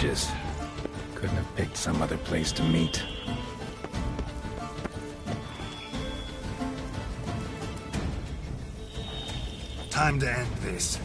Regis. Couldn't have picked some other place to meet. Time to end this.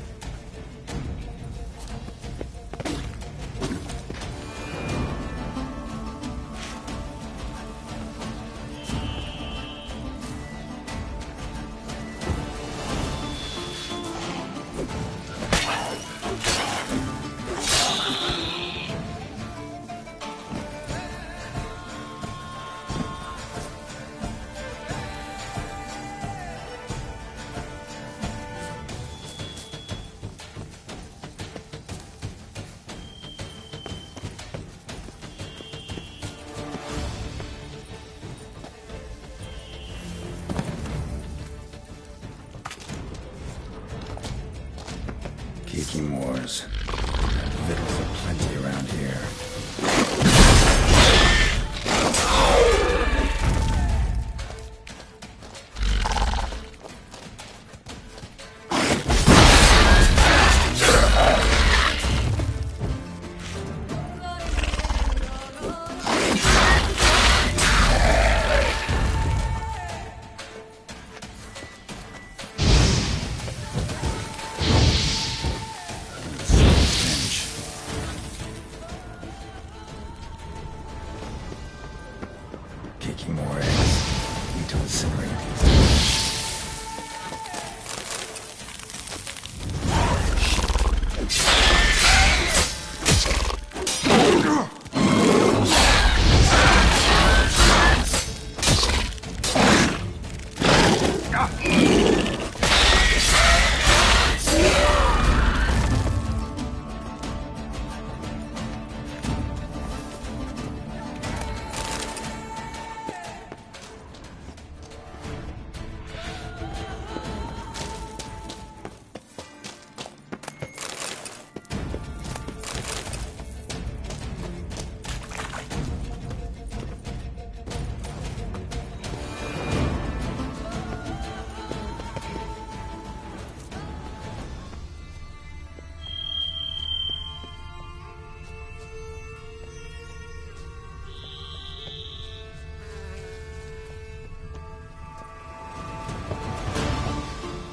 Moors. Victuals are plenty around here. More eggs. Need to incinerate these.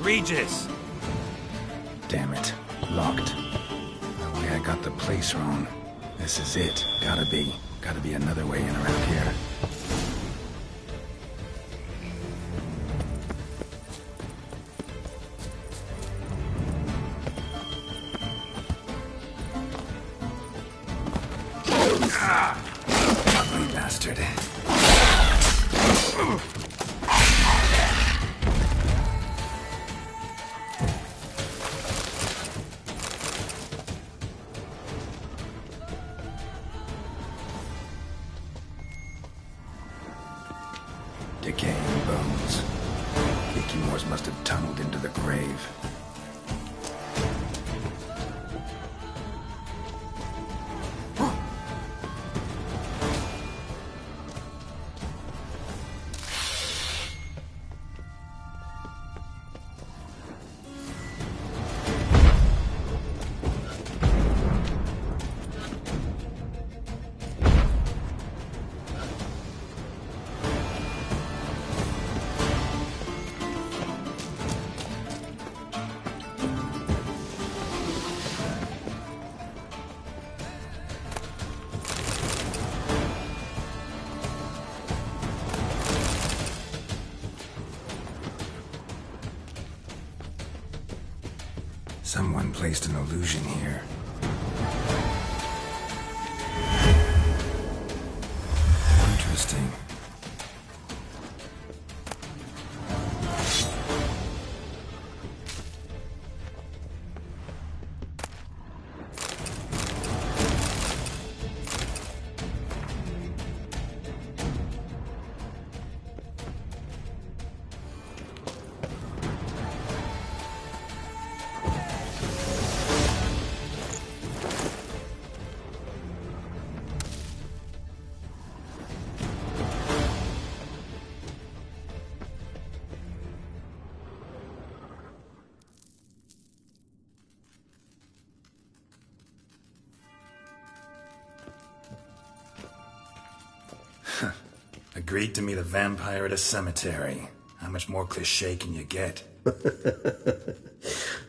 Regis! Damn it. Locked. The way I got the place wrong. This is it. Gotta be another way in around here. Ugly bastard. Decaying bones. Moors must have tunneled into the grave. Someone placed an illusion here. Interesting. Agreed to meet a vampire at a cemetery. How much more cliché can you get?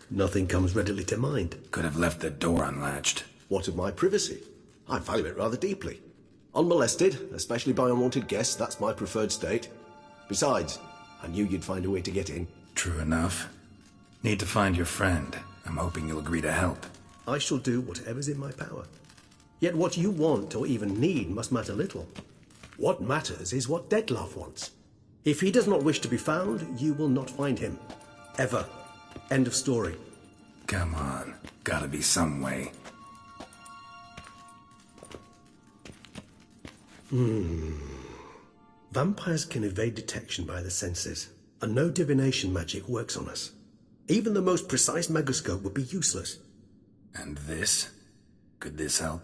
Nothing comes readily to mind. Could have left the door unlatched. What of my privacy? I value it rather deeply. Unmolested, especially by unwanted guests, that's my preferred state. Besides, I knew you'd find a way to get in. True enough. Need to find your friend. I'm hoping you'll agree to help. I shall do whatever's in my power. Yet what you want or even need must matter little. What matters is what Detlef wants. If he does not wish to be found, you will not find him. Ever. End of story. Come on. Gotta be some way. Vampires can evade detection by the senses, and no divination magic works on us. Even the most precise megoscope would be useless. And this? Could this help?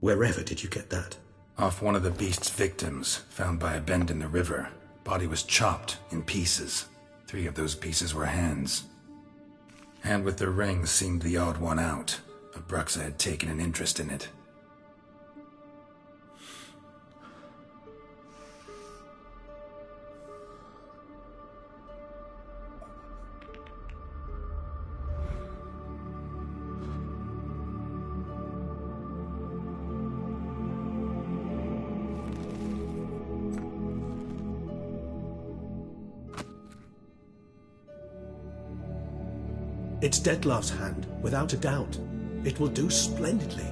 Wherever did you get that? Off one of the beast's victims, found by a bend in the river. Body was chopped in pieces. 3 of those pieces were hands. Hand with the ring seemed the odd one out. Abruxa had taken an interest in it. It's Detlef's hand, without a doubt. It will do splendidly.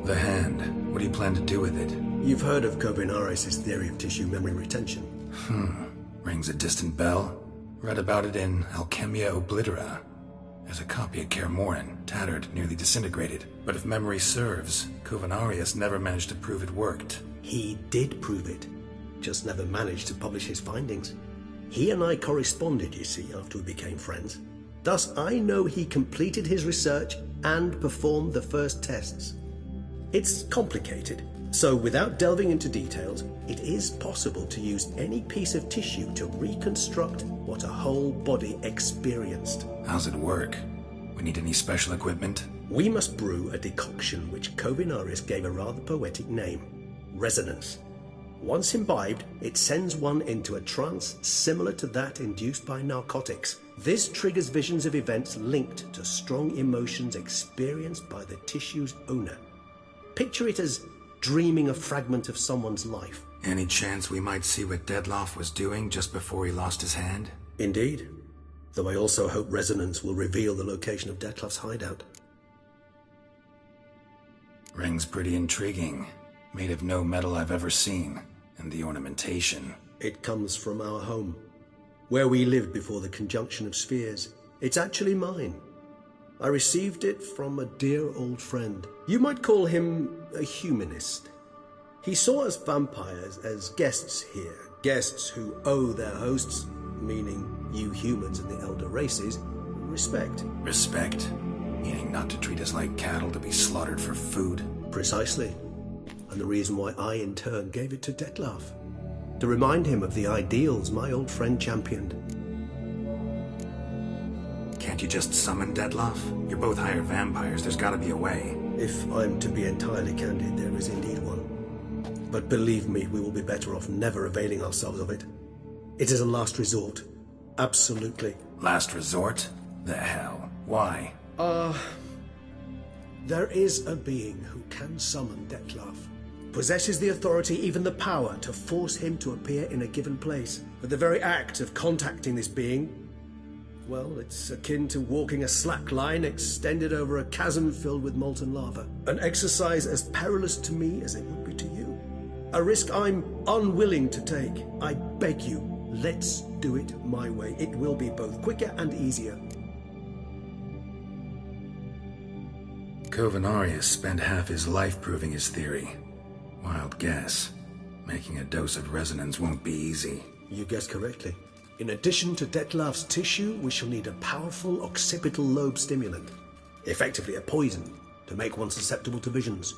The hand. What do you plan to do with it? You've heard of Kovinaris' theory of tissue memory retention. Rings a distant bell. Read about it in Alchemia Oblitera. There's a copy at Kaer Morhen, tattered, nearly disintegrated. But if memory serves, Kovinaris never managed to prove it worked. He did prove it, just never managed to publish his findings. He and I corresponded, you see, after we became friends. Thus, I know he completed his research and performed the first tests. It's complicated, so without delving into details, it is possible to use any piece of tissue to reconstruct what a whole body experienced. How's it work? We need any special equipment? We must brew a decoction which Kovinaris gave a rather poetic name: resonance. Once imbibed, it sends one into a trance similar to that induced by narcotics. This triggers visions of events linked to strong emotions experienced by the tissue's owner. Picture it as dreaming a fragment of someone's life. Any chance we might see what Detlef was doing just before he lost his hand? Indeed. Though I also hope resonance will reveal the location of Detlef's hideout. Ring's pretty intriguing. Made of no metal I've ever seen. And the ornamentation. It comes from our home, where we lived before the conjunction of spheres. It's actually mine. I received it from a dear old friend. You might call him a humanist. He saw us vampires as guests here, guests who owe their hosts, meaning you humans and the elder races, respect. Respect? Meaning not to treat us like cattle to be slaughtered for food? Precisely. And the reason why I, in turn, gave it to Detlef. To remind him of the ideals my old friend championed. Can't you just summon Detlef? You're both hired vampires, there's gotta be a way. If I'm to be entirely candid, there is indeed one. But believe me, we will be better off never availing ourselves of it. It is a last resort. Absolutely. Last resort? The hell? Why? There is a being who can summon Detlef. Possesses the authority, even the power, to force him to appear in a given place. But the very act of contacting this being, well, it's akin to walking a slack line extended over a chasm filled with molten lava. An exercise as perilous to me as it would be to you. A risk I'm unwilling to take. I beg you, let's do it my way. It will be both quicker and easier. Kovinaris spent half his life proving his theory. Wild guess. Making a dose of resonance won't be easy. You guessed correctly. In addition to Detlef's tissue, we shall need a powerful occipital lobe stimulant. Effectively a poison, to make one susceptible to visions.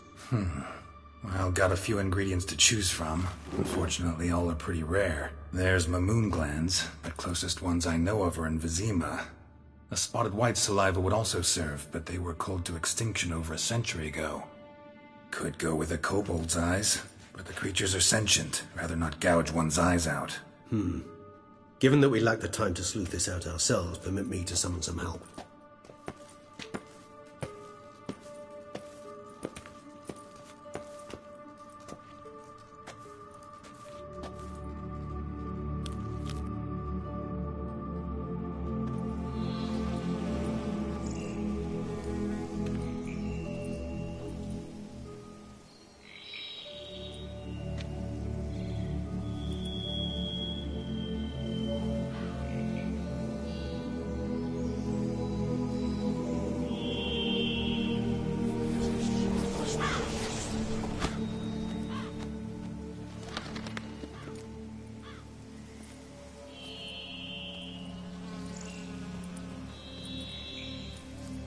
Well, got a few ingredients to choose from. Unfortunately, all are pretty rare. There's Mamoon glands. The closest ones I know of are in Vizima. A spotted white saliva would also serve, but they were culled to extinction over a century ago. Could go with a kobold's eyes, but the creatures are sentient. Rather not gouge one's eyes out. Given that we lack the time to sleuth this out ourselves, permit me to summon some help.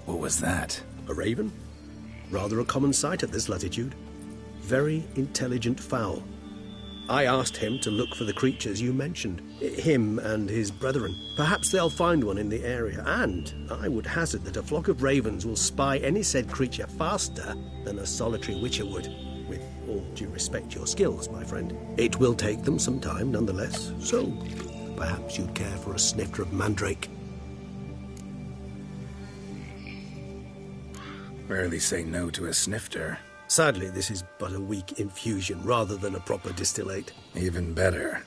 What was that? A raven? Rather a common sight at this latitude. Very intelligent fowl. I asked him to look for the creatures you mentioned. Him and his brethren. Perhaps they'll find one in the area, and I would hazard that a flock of ravens will spy any said creature faster than a solitary witcher would. With all due respect to your skills, my friend. It will take them some time, nonetheless, so perhaps you'd care for a snifter of mandrake. Rarely say no to a snifter. Sadly, this is but a weak infusion rather than a proper distillate. Even better.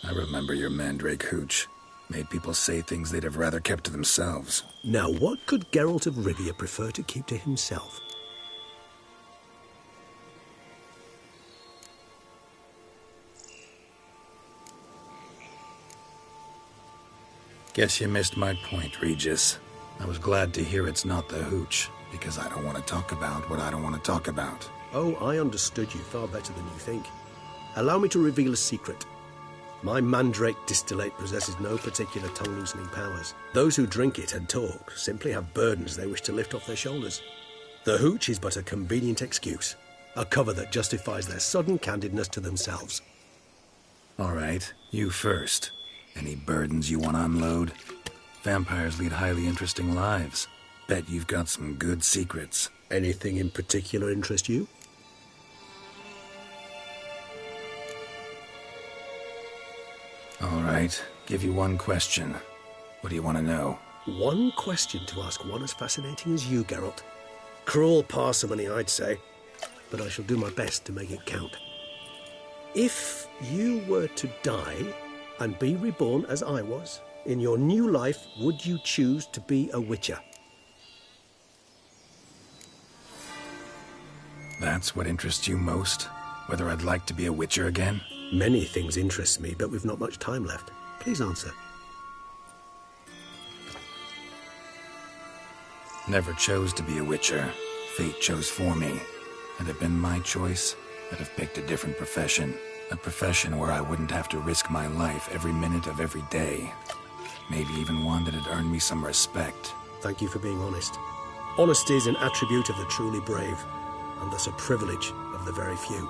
I remember your mandrake hooch. Made people say things they'd have rather kept to themselves. Now, what could Geralt of Rivia prefer to keep to himself? Guess you missed my point, Regis. I was glad to hear it's not the hooch, because I don't want to talk about what I don't want to talk about. Oh, I understood you far better than you think. Allow me to reveal a secret. My mandrake distillate possesses no particular tongue-loosening powers. Those who drink it and talk simply have burdens they wish to lift off their shoulders. The hooch is but a convenient excuse, a cover that justifies their sudden candidness to themselves. All right, you first. Any burdens you want to unload? Vampires lead highly interesting lives. Bet you've got some good secrets. Anything in particular interest you? All right, give you one question. What do you want to know? One question to ask one as fascinating as you, Geralt. Cruel parsimony, I'd say, but I shall do my best to make it count. If you were to die and be reborn as I was, in your new life, would you choose to be a witcher? That's what interests you most? Whether I'd like to be a witcher again? Many things interest me, but we've not much time left. Please answer. Never chose to be a witcher. Fate chose for me. Had it been my choice, I'd have picked a different profession. A profession where I wouldn't have to risk my life every minute of every day. Maybe even one that'd earn me some respect. Thank you for being honest. Honesty is an attribute of the truly brave, and thus a privilege of the very few.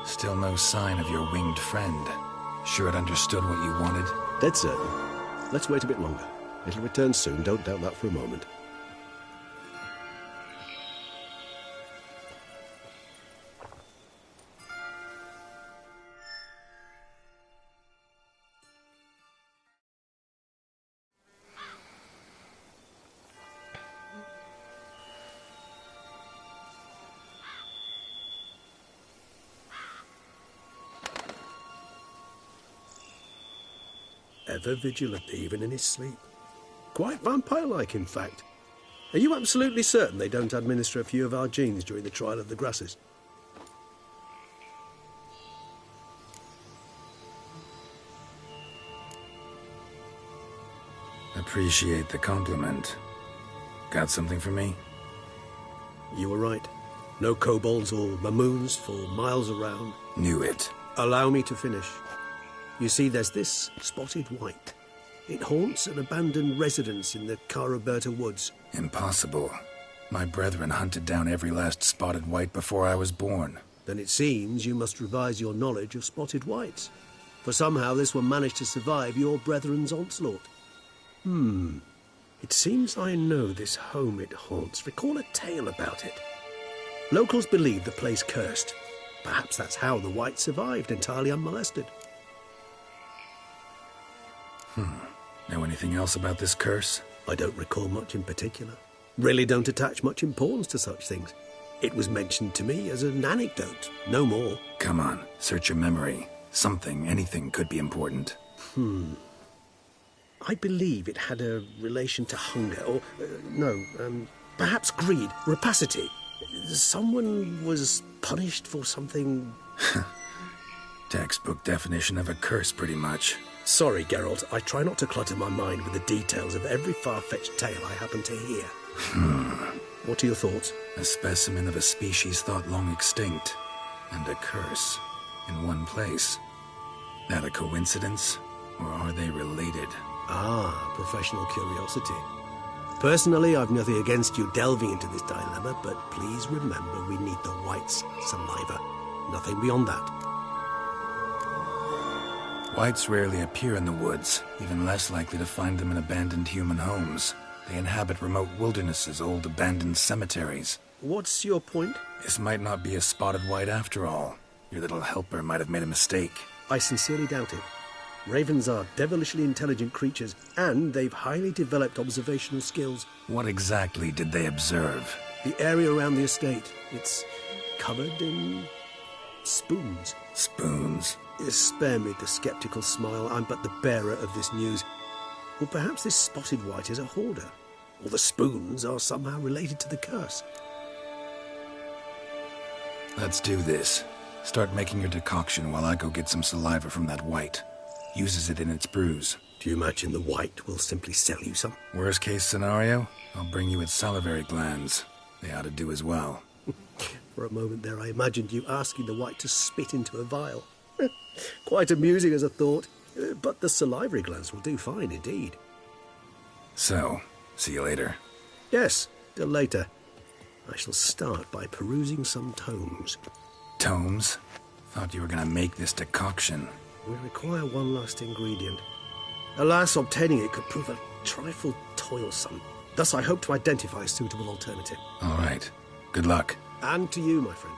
Still no sign of your winged friend. Sure it understood what you wanted? Dead certain. Let's wait a bit longer. It'll return soon, don't doubt that for a moment. Ever vigilant, even in his sleep. Quite vampire-like, in fact. Are you absolutely certain they don't administer a few of our genes during the trial of the grasses? Appreciate the compliment. Got something for me? You were right. No kobolds or mamoons for miles around. Knew it. Allow me to finish. You see, there's this spotted white. It haunts an abandoned residence in the Caraberta woods. Impossible. My brethren hunted down every last spotted white before I was born. Then it seems you must revise your knowledge of spotted whites. For somehow this one managed to survive your brethren's onslaught. It seems I know this home it haunts. Recall a tale about it. Locals believe the place cursed. Perhaps that's how the Whites survived entirely unmolested. Know anything else about this curse? I don't recall much in particular. Really don't attach much importance to such things. It was mentioned to me as an anecdote, no more. Come on, search your memory. Something, anything could be important. I believe it had a relation to hunger, or, perhaps greed, rapacity. Someone was punished for something... Textbook definition of a curse, pretty much. Sorry, Geralt, I try not to clutter my mind with the details of every far-fetched tale I happen to hear. What are your thoughts? A specimen of a species thought long extinct, and a curse, in one place. That a coincidence, or are they related? Ah, professional curiosity. Personally, I've nothing against you delving into this dilemma, but please remember we need the Whites' saliva. Nothing beyond that. Whites rarely appear in the woods, even less likely to find them in abandoned human homes. They inhabit remote wildernesses, old abandoned cemeteries. What's your point? This might not be a spotted white after all. Your little helper might have made a mistake. I sincerely doubt it. Ravens are devilishly intelligent creatures, and they've highly developed observational skills. What exactly did they observe? The area around the estate, it's covered in spoons. Spoons? Spare me the skeptical smile. I'm but the bearer of this news. Or perhaps this spotted white is a hoarder. Or the spoons are somehow related to the curse. Let's do this. Start making your decoction while I go get some saliva from that white. Uses it in its brews. Do you imagine the white will simply sell you some? Worst case scenario, I'll bring you its salivary glands. They ought to do as well. For a moment there I imagined you asking the white to spit into a vial. Quite amusing as a thought, but the salivary glands will do fine indeed. So, see you later. Yes, till later. I shall start by perusing some tomes. Tomes? Thought you were gonna make this decoction. We require one last ingredient. Alas, obtaining it could prove a trifle toilsome. Thus I hope to identify a suitable alternative. All right. Good luck. And to you, my friend.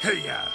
Hey-ya!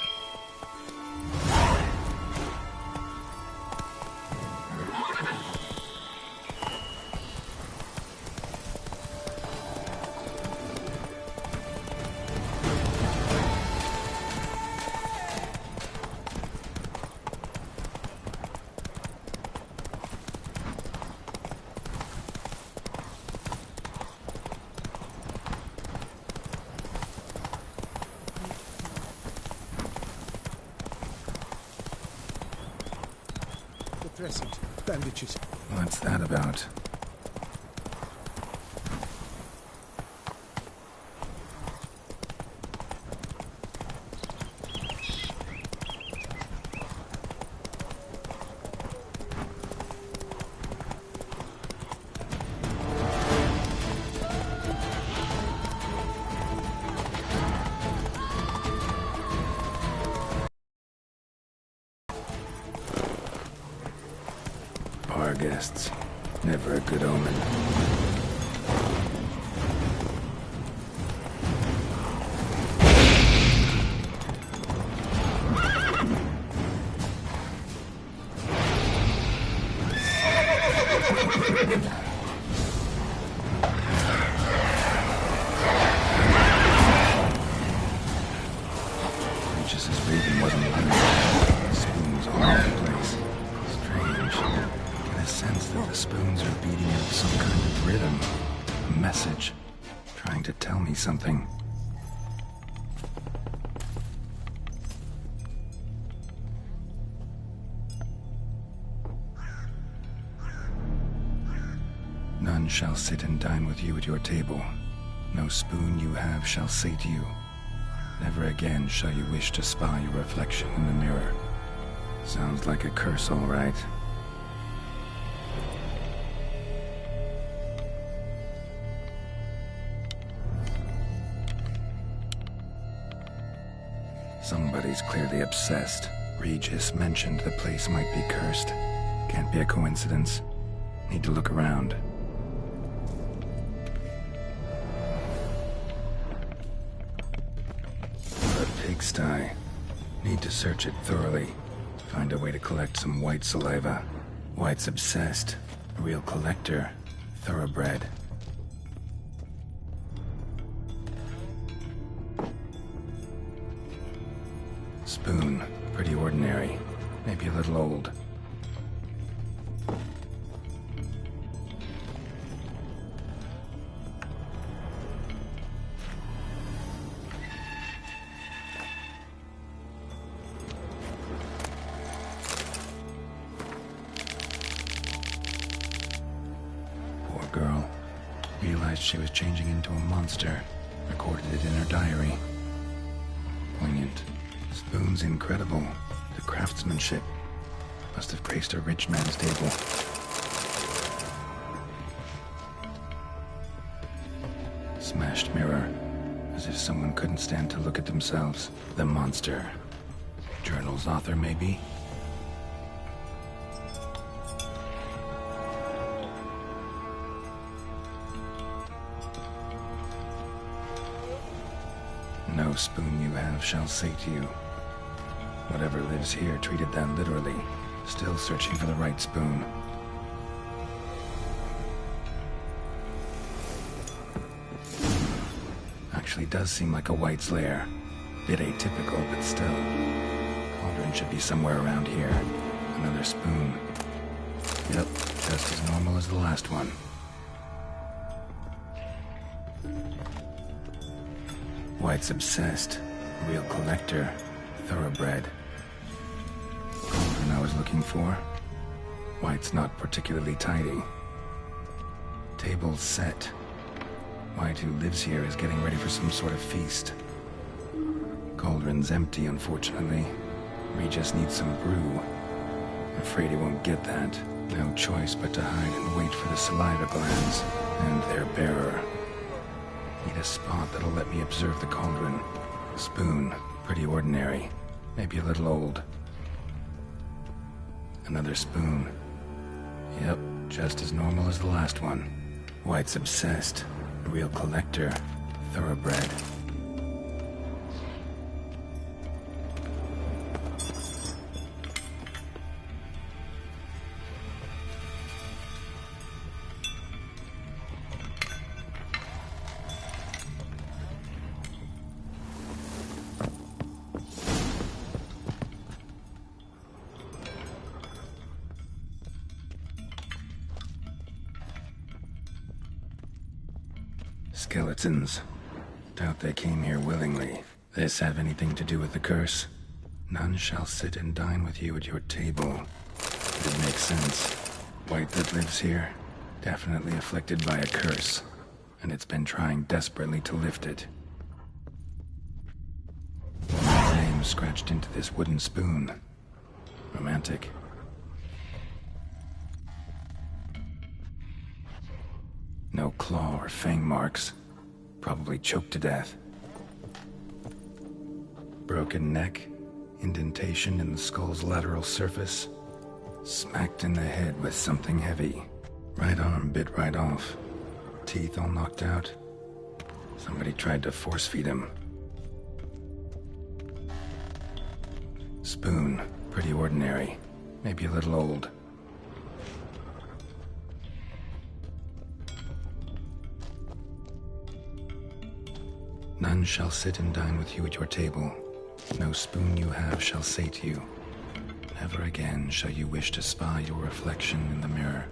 Dressings, bandages. What's that about? guests. Never a good omen. Regis' breathing wasn't light. Spoons all over the place. Strange. I get a sense that the spoons are beating out some kind of rhythm. A message. Trying to tell me something. None shall sit and dine with you at your table. No spoon you have shall say to you. Never again shall you wish to spy your reflection in the mirror. Sounds like a curse, all right. Somebody's clearly obsessed. Regis mentioned the place might be cursed. Can't be a coincidence. Need to look around. Pigsty. Need to search it thoroughly. Find a way to collect some white saliva. White's obsessed. A real collector. Thoroughbred. Spoon. Pretty ordinary. Maybe a little old. Girl realized she was changing into a monster, recorded it in her diary. Poignant. Spoon's incredible. The craftsmanship must have graced a rich man's table. Smashed mirror, as if someone couldn't stand to look at themselves. The monster. Journal's author, maybe? No spoon you have shall say to you. Whatever lives here treated that literally. Still searching for the right spoon. Actually does seem like a White's lair. Bit atypical, but still. Cauldron should be somewhere around here. Another spoon. Yep, just as normal as the last one. White's obsessed. Real collector. Thoroughbred. Cauldron I was looking for. White's not particularly tidy. Table set. White, who lives here, is getting ready for some sort of feast. Cauldron's empty, unfortunately. Regis needs some brew. Afraid he won't get that. No choice but to hide and wait for the saliva glands and their bearer. Need a spot that'll let me observe the cauldron. Spoon, pretty ordinary. Maybe a little old. Another spoon. Yep, just as normal as the last one. White's obsessed. A real collector. Thoroughbred. Skeletons. Doubt they came here willingly. This have anything to do with the curse? None shall sit and dine with you at your table. It makes sense. White that lives here, definitely afflicted by a curse, and it's been trying desperately to lift it. Name scratched into this wooden spoon. Romantic. No claw or fang marks. Probably choked to death. Broken neck. Indentation in the skull's lateral surface. Smacked in the head with something heavy. Right arm bit right off. Teeth all knocked out. Somebody tried to force feed him. Spoon, pretty ordinary. Maybe a little old. None shall sit and dine with you at your table. No spoon you have shall sate you. Never again shall you wish to spy your reflection in the mirror.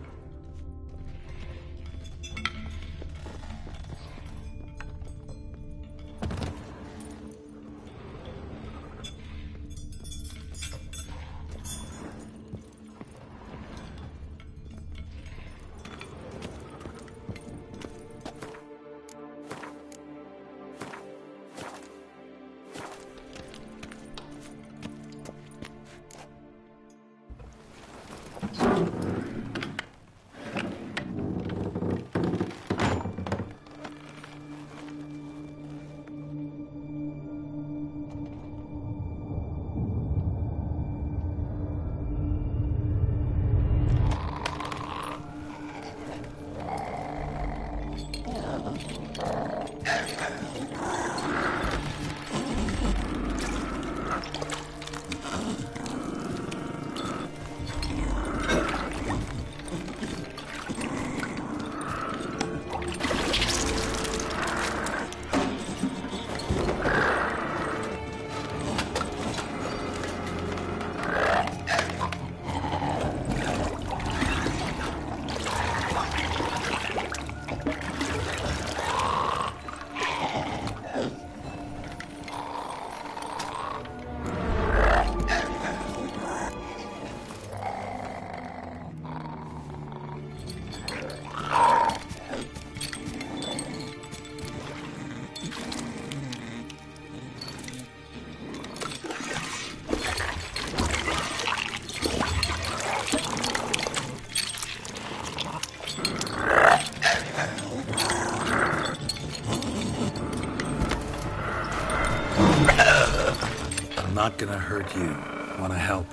Not gonna hurt you. Wanna help?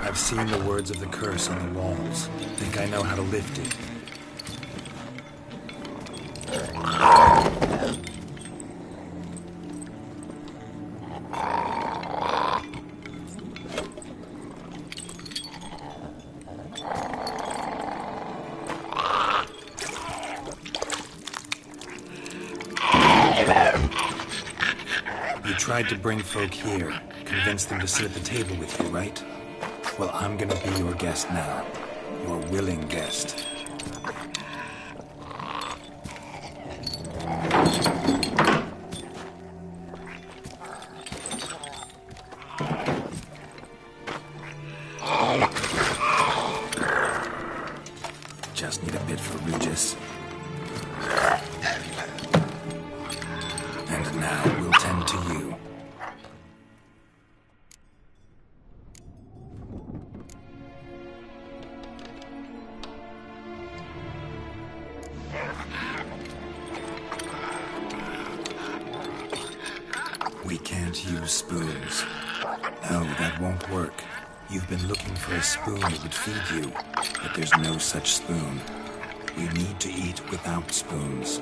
I've seen the words of the curse on the walls. Think I know how to lift it. You tried to bring folk here, convince them to sit at the table with you, right? Well, I'm gonna be your guest now. Your willing guest. Just need a bit for Regis. And now we'll tend to you. We can't use spoons. No, that won't work. You've been looking for a spoon that would feed you, but there's no such spoon. We need to eat without spoons.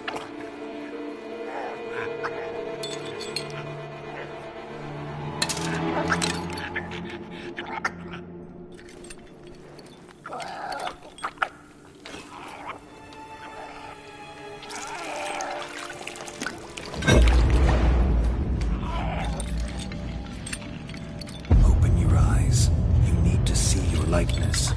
Open your eyes. You need to see your likeness.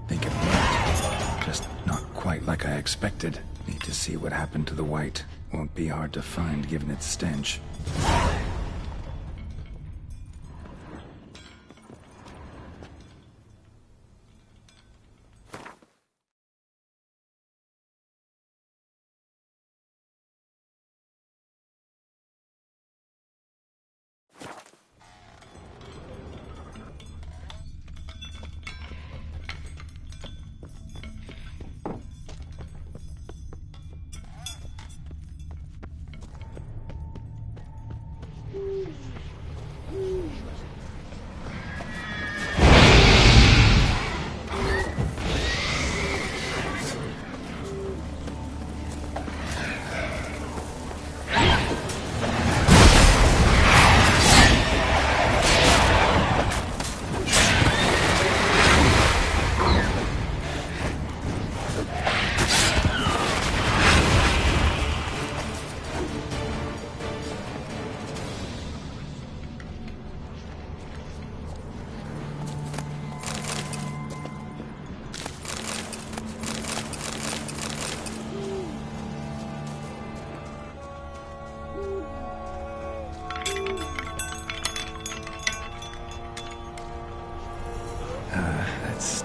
Think it worked. Just not quite like I expected. Need to see what happened to the white. Won't be hard to find given its stench.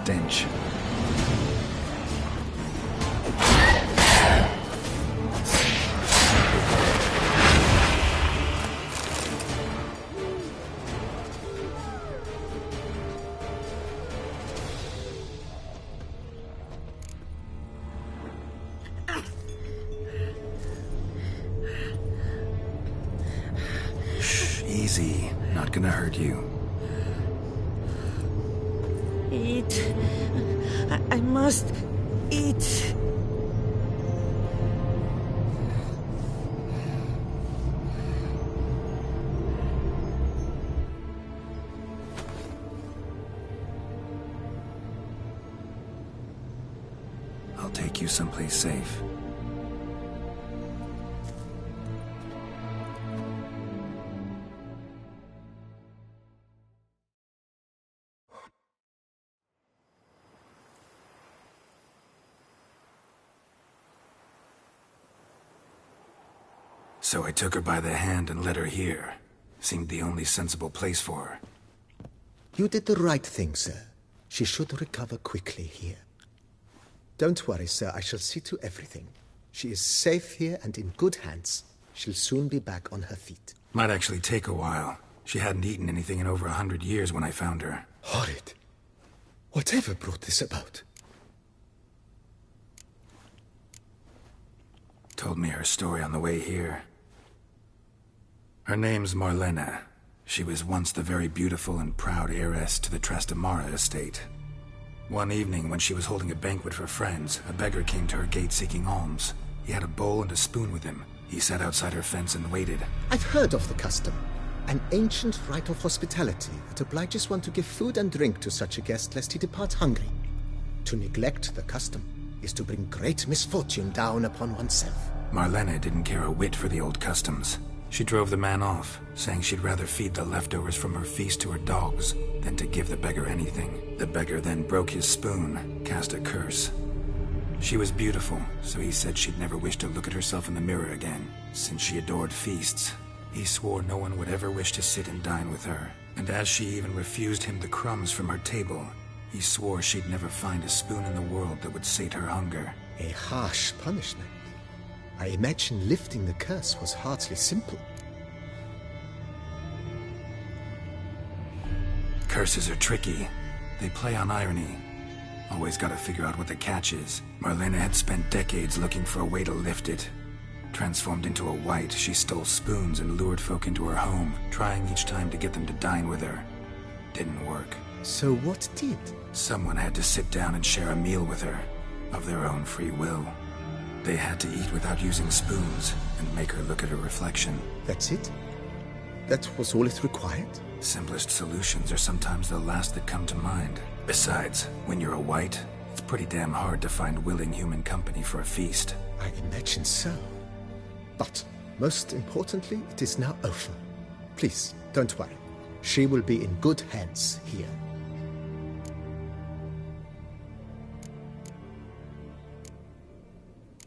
stench. Shh, easy. Not gonna hurt you. Eat. I must eat. I'll take you someplace safe. So I took her by the hand and led her here. Seemed the only sensible place for her. You did the right thing, sir. She should recover quickly here. Don't worry, sir. I shall see to everything. She is safe here and in good hands. She'll soon be back on her feet. Might actually take a while. She hadn't eaten anything in over 100 years when I found her. Horrid. Whatever brought this about? Told me her story on the way here. Her name's Marlena. She was once the very beautiful and proud heiress to the Trastamara estate. One evening, when she was holding a banquet for friends, a beggar came to her gate seeking alms. He had a bowl and a spoon with him. He sat outside her fence and waited. I've heard of the custom. An ancient rite of hospitality that obliges one to give food and drink to such a guest lest he depart hungry. To neglect the custom is to bring great misfortune down upon oneself. Marlena didn't care a whit for the old customs. She drove the man off, saying she'd rather feed the leftovers from her feast to her dogs than to give the beggar anything. The beggar then broke his spoon, cast a curse. She was beautiful, so he said she'd never wish to look at herself in the mirror again. Since she adored feasts, he swore no one would ever wish to sit and dine with her. And as she even refused him the crumbs from her table, he swore she'd never find a spoon in the world that would sate her hunger. A harsh punishment. I imagine lifting the curse was hardly simple. Curses are tricky. They play on irony. Always gotta figure out what the catch is. Marlena had spent decades looking for a way to lift it. Transformed into a wight, she stole spoons and lured folk into her home, trying each time to get them to dine with her. Didn't work. So what did? Someone had to sit down and share a meal with her, of their own free will. They had to eat without using spoons, and make her look at her reflection. That's it? That was all it required? Simplest solutions are sometimes the last that come to mind. Besides, when you're a wight, it's pretty damn hard to find willing human company for a feast. I imagine so. But, most importantly, it is now over. Please, don't worry. She will be in good hands here.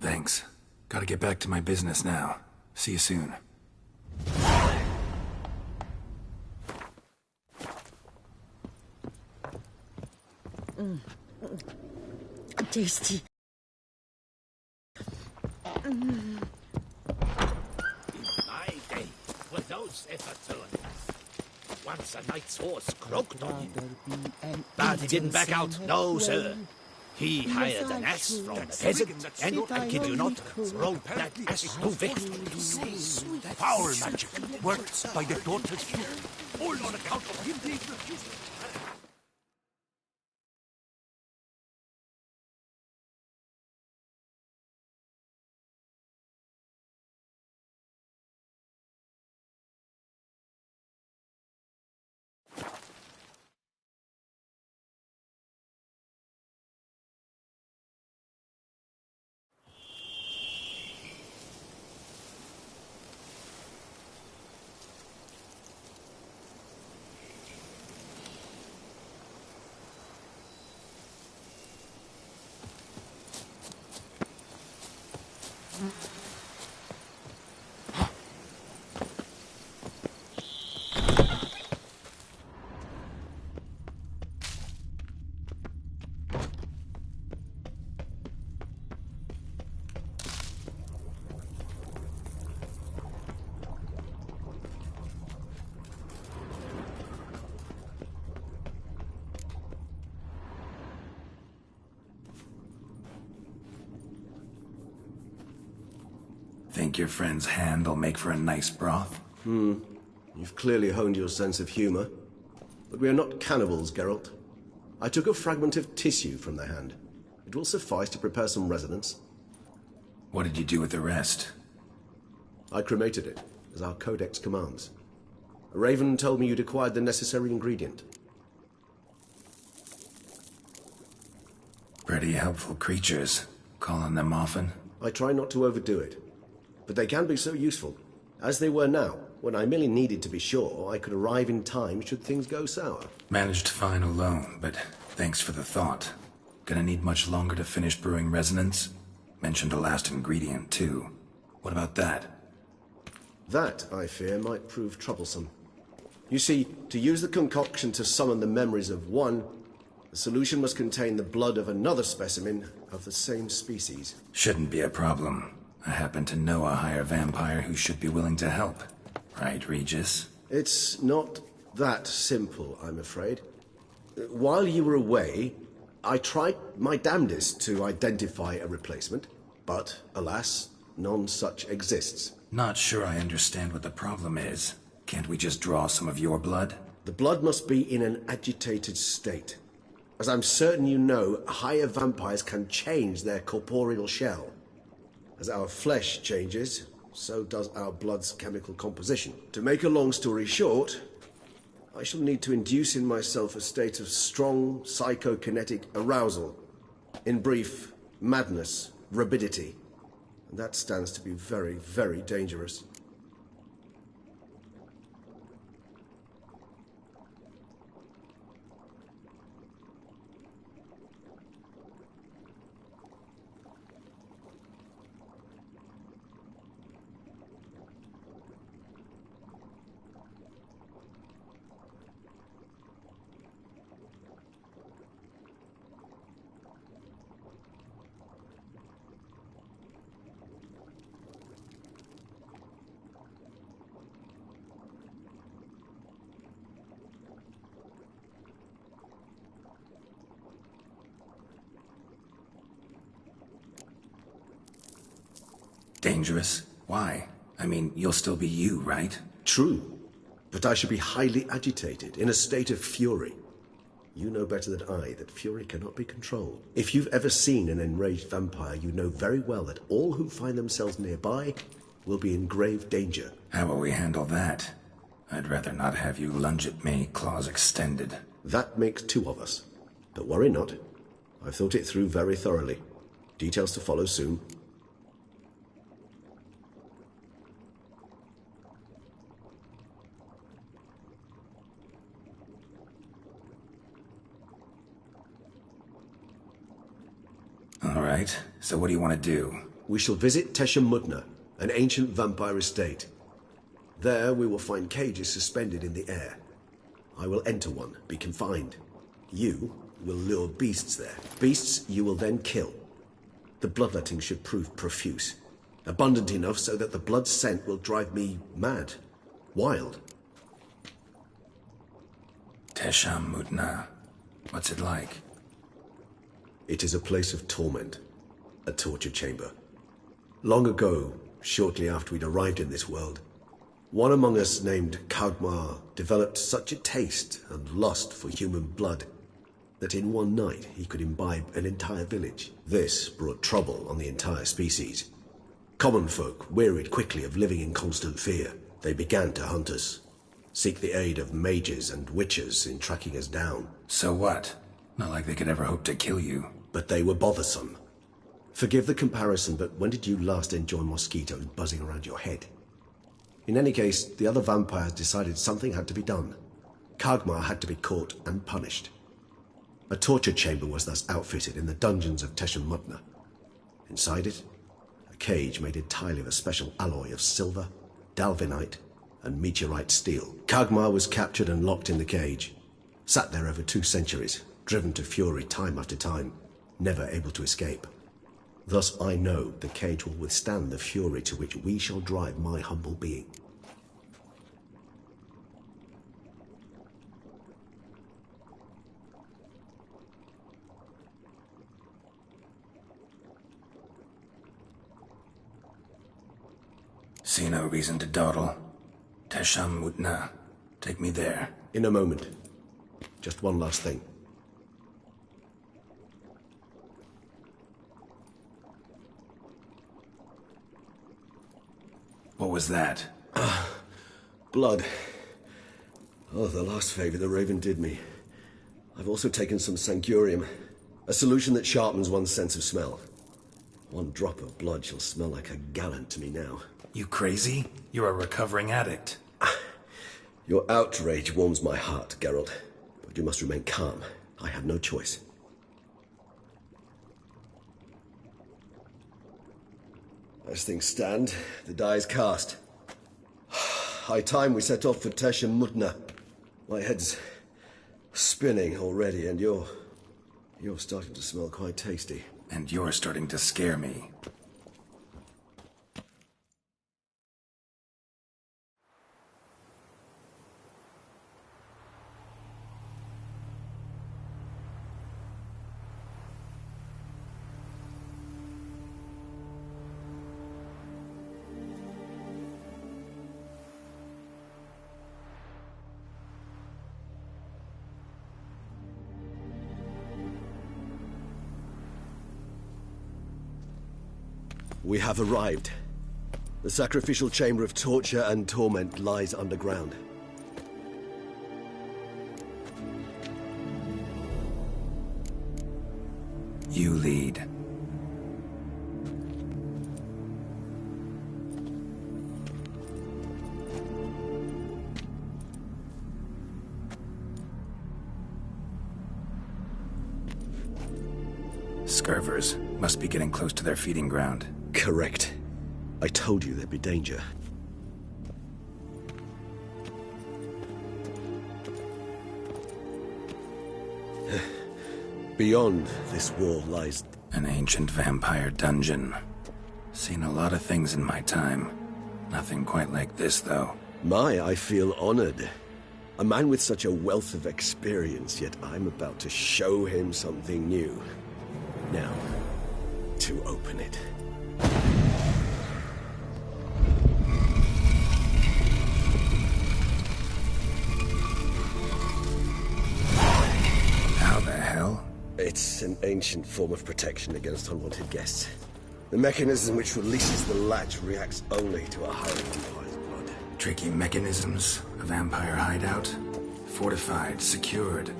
Thanks. Gotta get back to my business now. See you soon. Tasty. My day were those efforts. Once a knight's horse croaked on him. But he didn't back out, no, sir. He hired an ass from a peasant, and I kid you not, rode that ass to victory. Foul magic, worked by the daughters. All on account of him being refused. Think your friend's hand will make for a nice broth? You've clearly honed your sense of humor. But we are not cannibals, Geralt. I took a fragment of tissue from the hand. It will suffice to prepare some resonance. What did you do with the rest? I cremated it, as our codex commands. A raven told me you'd acquired the necessary ingredient. Pretty helpful creatures. Call on them often? I try not to overdo it, but they can be so useful, as they were now, when I merely needed to be sure I could arrive in time should things go sour. Managed fine alone, but thanks for the thought. Gonna need much longer to finish brewing resonance? Mentioned a last ingredient, too. What about that? That, I fear, might prove troublesome. You see, to use the concoction to summon the memories of one, the solution must contain the blood of another specimen of the same species. Shouldn't be a problem. I happen to know a higher vampire who should be willing to help. Right, Regis? It's not that simple, I'm afraid. While you were away, I tried my damnedest to identify a replacement, but, alas, none such exists. Not sure I understand what the problem is. Can't we just draw some of your blood? The blood must be in an agitated state. As I'm certain you know, higher vampires can change their corporeal shell. As our flesh changes, so does our blood's chemical composition. To make a long story short, I shall need to induce in myself a state of strong psychokinetic arousal. In brief, madness, rabidity. And that stands to be very, very dangerous. Dangerous? Why? I mean, you'll still be you, right? True, but I should be highly agitated, in a state of fury. You know better than I that fury cannot be controlled. If you've ever seen an enraged vampire, you know very well that all who find themselves nearby will be in grave danger. How will we handle that? I'd rather not have you lunge at me, claws extended. That makes two of us. But worry not. I've thought it through very thoroughly. Details to follow soon. All right, so what do you want to do? We shall visit Tesha Mudna, an ancient vampire estate. There we will find cages suspended in the air. I will enter one, be confined. You will lure beasts there. Beasts you will then kill. The bloodletting should prove profuse. Abundant enough so that the blood scent will drive me mad. Wild. Tesha Mudna. What's it like? It is a place of torment. A torture chamber. Long ago, shortly after we'd arrived in this world, one among us named Kagmar developed such a taste and lust for human blood that in one night he could imbibe an entire village. This brought trouble on the entire species. Common folk wearied quickly of living in constant fear. They began to hunt us, seek the aid of mages and witches in tracking us down. So what? Not like they could ever hope to kill you. But they were bothersome. Forgive the comparison, but when did you last enjoy mosquitoes buzzing around your head? In any case, the other vampires decided something had to be done. Kagmar had to be caught and punished. A torture chamber was thus outfitted in the dungeons of Tesha Mudna. Inside it, a cage made entirely of a special alloy of silver, dalvinite, and meteorite steel. Kagmar was captured and locked in the cage. Sat there over 2 centuries, driven to fury time after time, never able to escape. Thus I know the cage will withstand the fury to which we shall drive my humble being. See no reason to dawdle. Tesham Mutna. Take me there. In a moment. Just one last thing. What was that? Blood. Oh, the last favor the Raven did me. I've also taken some Sancurium, a solution that sharpens one's sense of smell. One drop of blood shall smell like a gallon to me now. You crazy? You're a recovering addict. Your outrage warms my heart, Geralt. But you must remain calm. I have no choice. As things stand, the die is cast. High time we set off for Tesham Mutna. My head's spinning already, and you're starting to smell quite tasty. And you're starting to scare me. We have arrived. The sacrificial chamber of torture and torment lies underground. You lead. Scurvers must be getting close to their feeding ground. Correct. I told you there'd be danger. Beyond this wall lies... An ancient vampire dungeon. Seen a lot of things in my time. Nothing quite like this, though. I feel honored. A man with such a wealth of experience, yet I'm about to show him something new. Now, to open it. How the hell? It's an ancient form of protection against unwanted guests. The mechanism which releases the latch reacts only to a highly vampire's blood. Tricky mechanisms, a vampire hideout. Fortified, secured.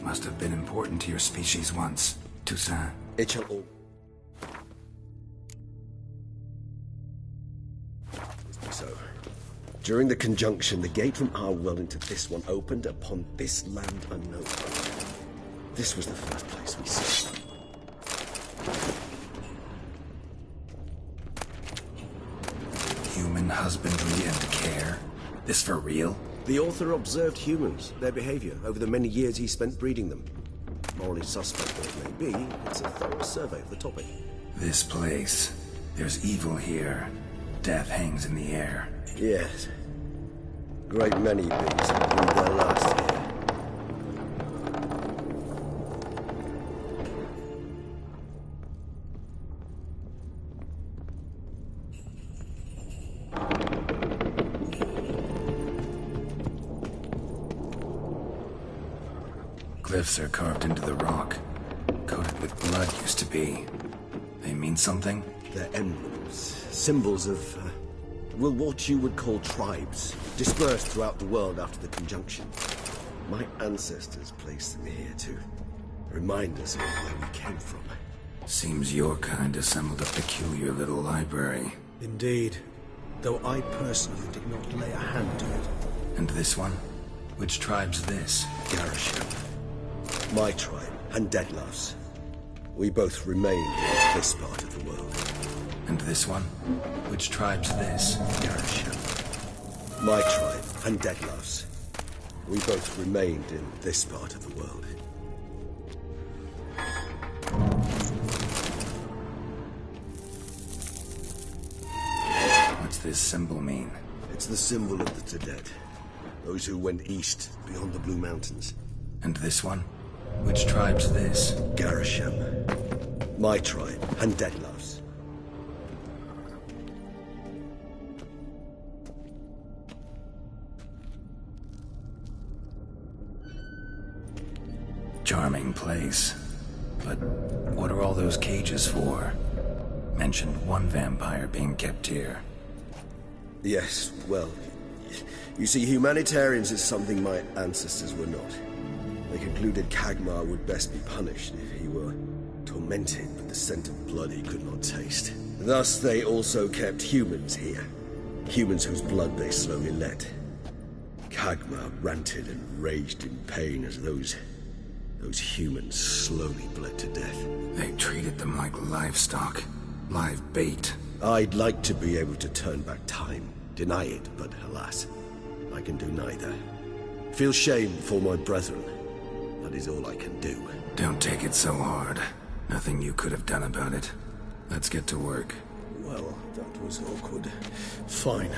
Must have been important to your species once. Toussaint. It shall all... So, during the conjunction, the gate from our world into this one opened upon this land unknown. This was the first place we saw. Human husbandry and care? This for real? The author observed humans, their behavior, over the many years he spent breeding them. Morally suspect though it may be, it's a thorough survey of the topic. This place. There's evil here. Death hangs in the air. Yes. Great many beings have breathed their last here. Glyphs are carved into the rock. Coated with blood used to be. They mean something? They're emblems, symbols of, well, what you would call tribes, dispersed throughout the world after the conjunction. My ancestors placed them here to remind us of where we came from. Seems your kind assembled a peculiar little library. Indeed, though I personally did not lay a hand to it. And this one? Which tribe's this? Garisham. My tribe, and Deadlaugh's. We both remained in this part of the world. And this one? Which tribe's this? Garisham. My tribe, and Deadlaugh's. We both remained in this part of the world. What's this symbol mean? It's the symbol of the Tedet. Those who went east, beyond the Blue Mountains. And this one? Which tribe's this? Garisham. My tribe, and Deadlaugh's. Charming place. But what are all those cages for? Mentioned one vampire being kept here. Yes, well, you see, humanitarians is something my ancestors were not. They concluded Kagmar would best be punished if he were tormented with the scent of blood he could not taste. Thus, they also kept humans here. Humans whose blood they slowly let. Kagmar ranted and raged in pain as those humans slowly bled to death. They treated them like livestock. Live bait. I'd like to be able to turn back time, deny it, but alas, I can do neither. Feel shame for my brethren. That is all I can do. Don't take it so hard. Nothing you could have done about it. Let's get to work. Well, that was awkward. Fine.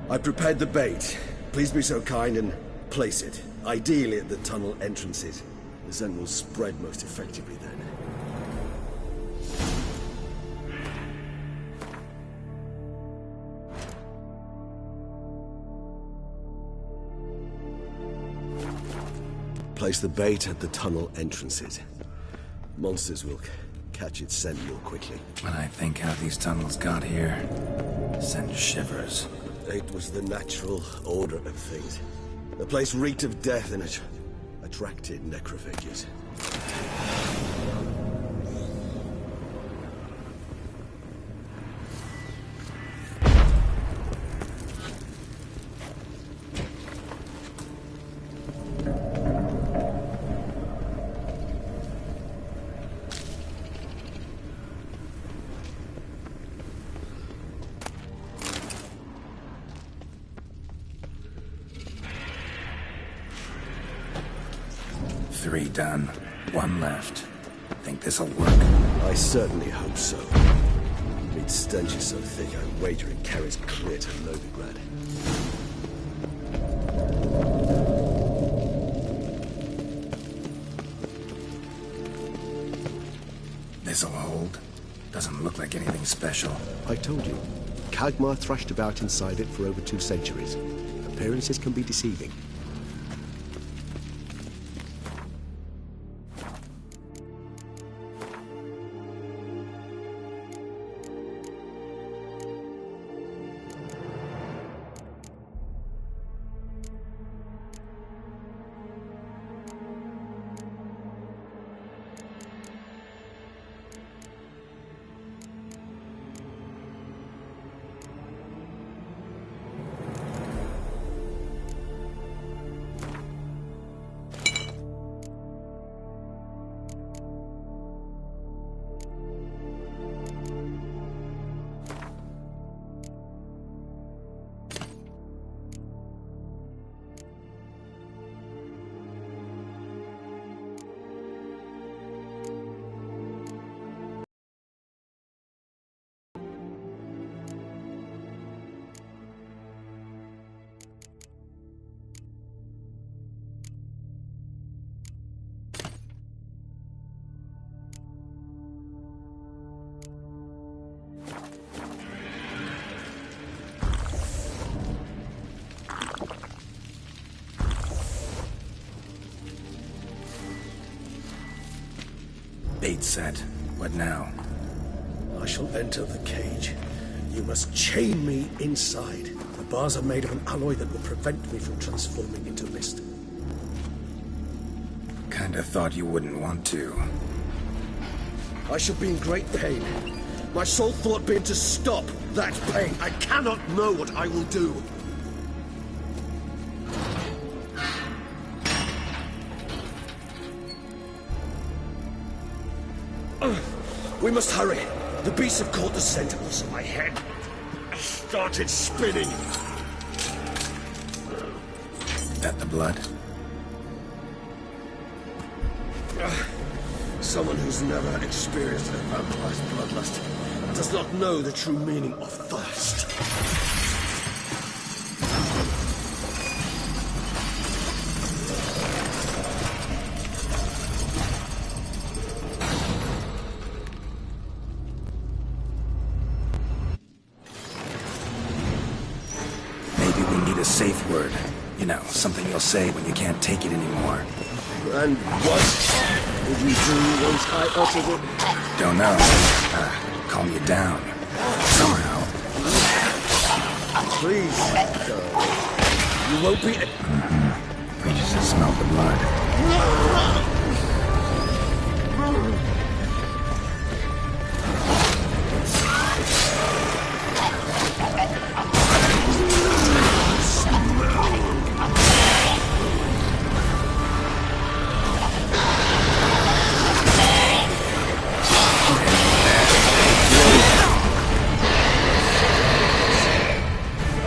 I prepared the bait. Please be so kind and place it. Ideally at the tunnel entrances. The scent will spread most effectively then. Place the bait at the tunnel entrances. Monsters will catch its scent more quickly. When I think how these tunnels got here, sends shivers. It was the natural order of things. The place reeked of death and it attracted necrophages. Three done. One left. Think this'll work? I certainly hope so. Its stench is so thick, I wager it carries clear to Novigrad. This'll hold. Doesn't look like anything special. I told you. Kagmar thrashed about inside it for over 2 centuries. Appearances can be deceiving. Bait set. What now? I shall enter the cage. You must chain me inside. The bars are made of an alloy that will prevent me from transforming into mist. Kinda thought you wouldn't want to. I shall be in great pain. My sole thought being to stop that pain. I cannot know what I will do. We must hurry. The beasts have caught the sentinels of my head. I started spinning. That the blood? Someone who's never experienced a vampire's bloodlust does not know the true meaning of thirst. Maybe we need a safe word. You know, something you'll say when you can't take it anymore. And what would you do once I uttered it? Don't know. Calm you down. Somehow. Please, you won't be... We just smelled the blood.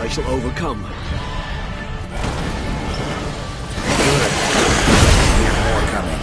I shall overcome. Good. Hear more coming.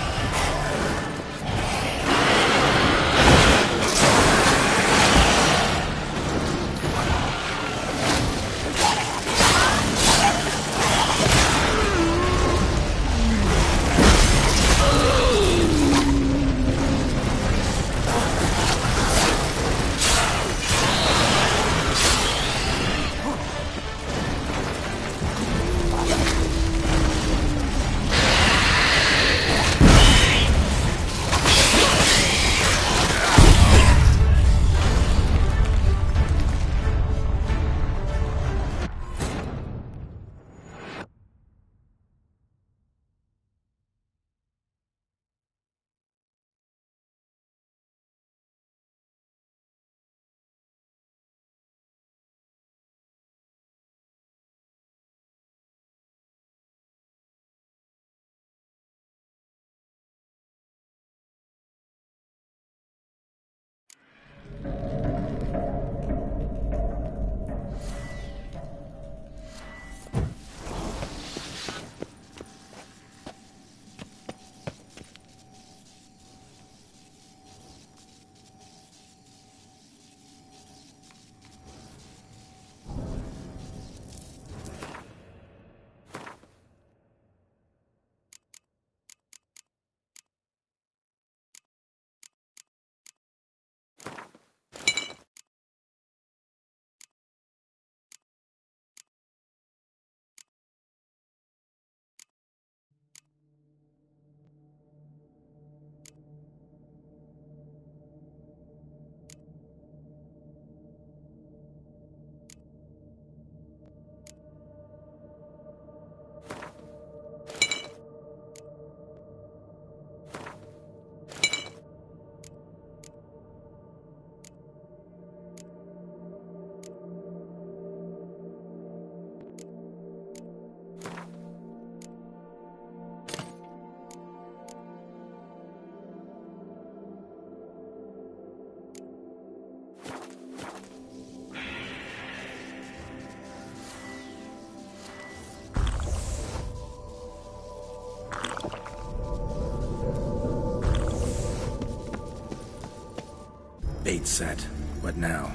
Bait set. What now?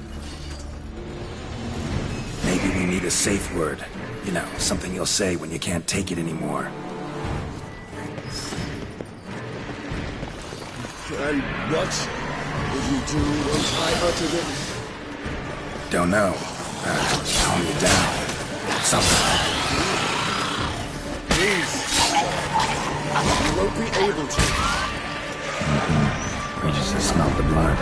Maybe we need a safe word. You know, something you'll say when you can't take it anymore. And what would you do once I uttered it? Don't know. Calm you down. Somehow. Please. You won't be able to. We just smelled the blood.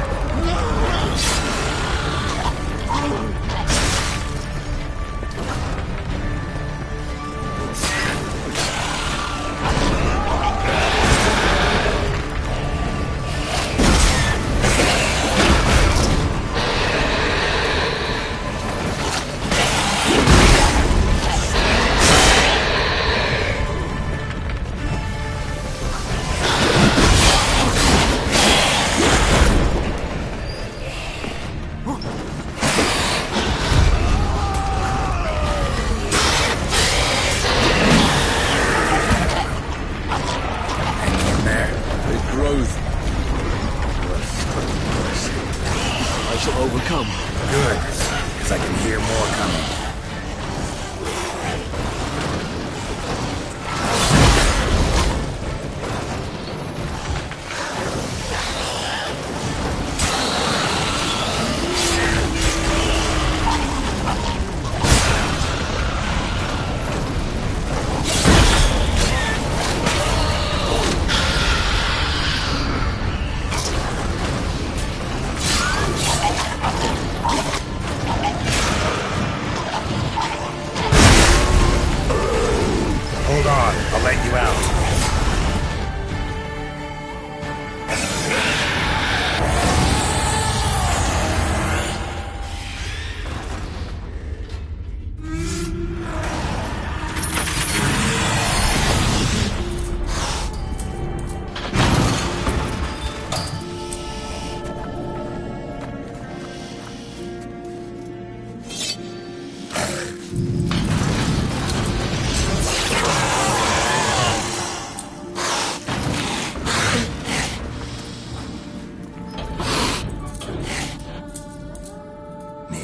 Overcome. Good, because I can hear more coming.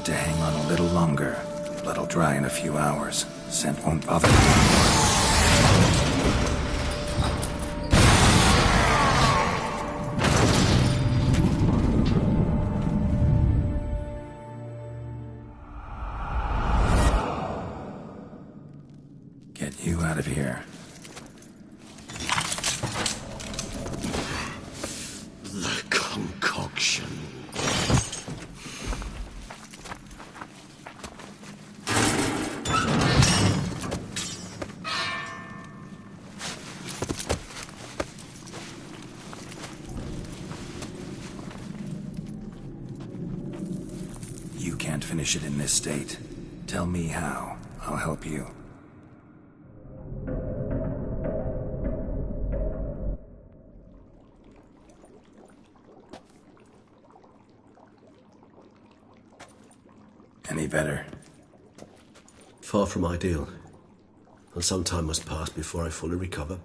to hang on a little longer. Blood'll dry in a few hours. Scent won't bother you anymore. Get you out of here. The concoction. You can't finish it in this state. Tell me how. I'll help you. Any better? Far from ideal. And some time must pass before I fully recover.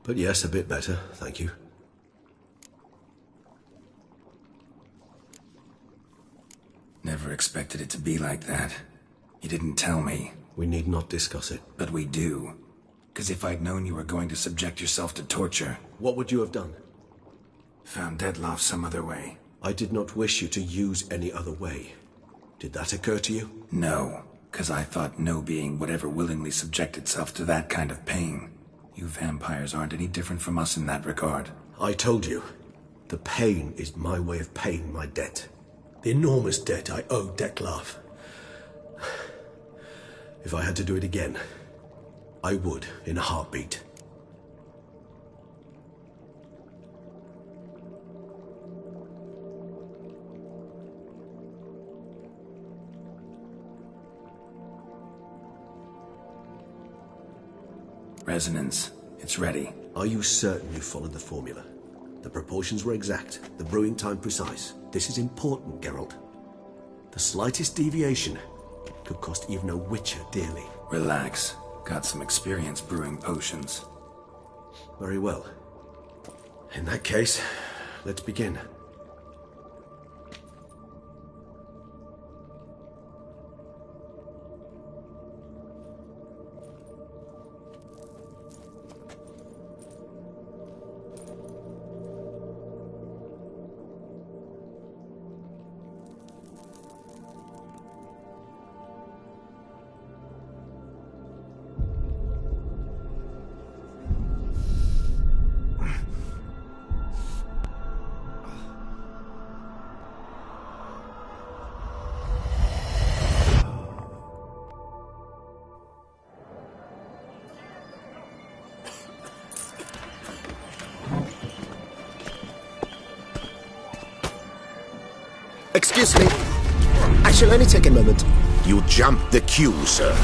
But yes, a bit better, thank you. Never expected it to be like that. You didn't tell me. We need not discuss it. But we do. Because if I'd known you were going to subject yourself to torture... What would you have done? Found Dettlaff some other way. I did not wish you to use any other way. Did that occur to you? No, because I thought no being would ever willingly subject itself to that kind of pain. You vampires aren't any different from us in that regard. I told you, the pain is my way of paying my debt. The enormous debt I owe Dettlaff. If I had to do it again, I would in a heartbeat. Resonance. It's ready. Are you certain you followed the formula? The proportions were exact, the brewing time precise. This is important, Geralt. The slightest deviation could cost even a witcher dearly. Relax. Got some experience brewing potions. Very well. In that case, let's begin. Excuse me. I shall only take a moment. You jumped the queue, sir.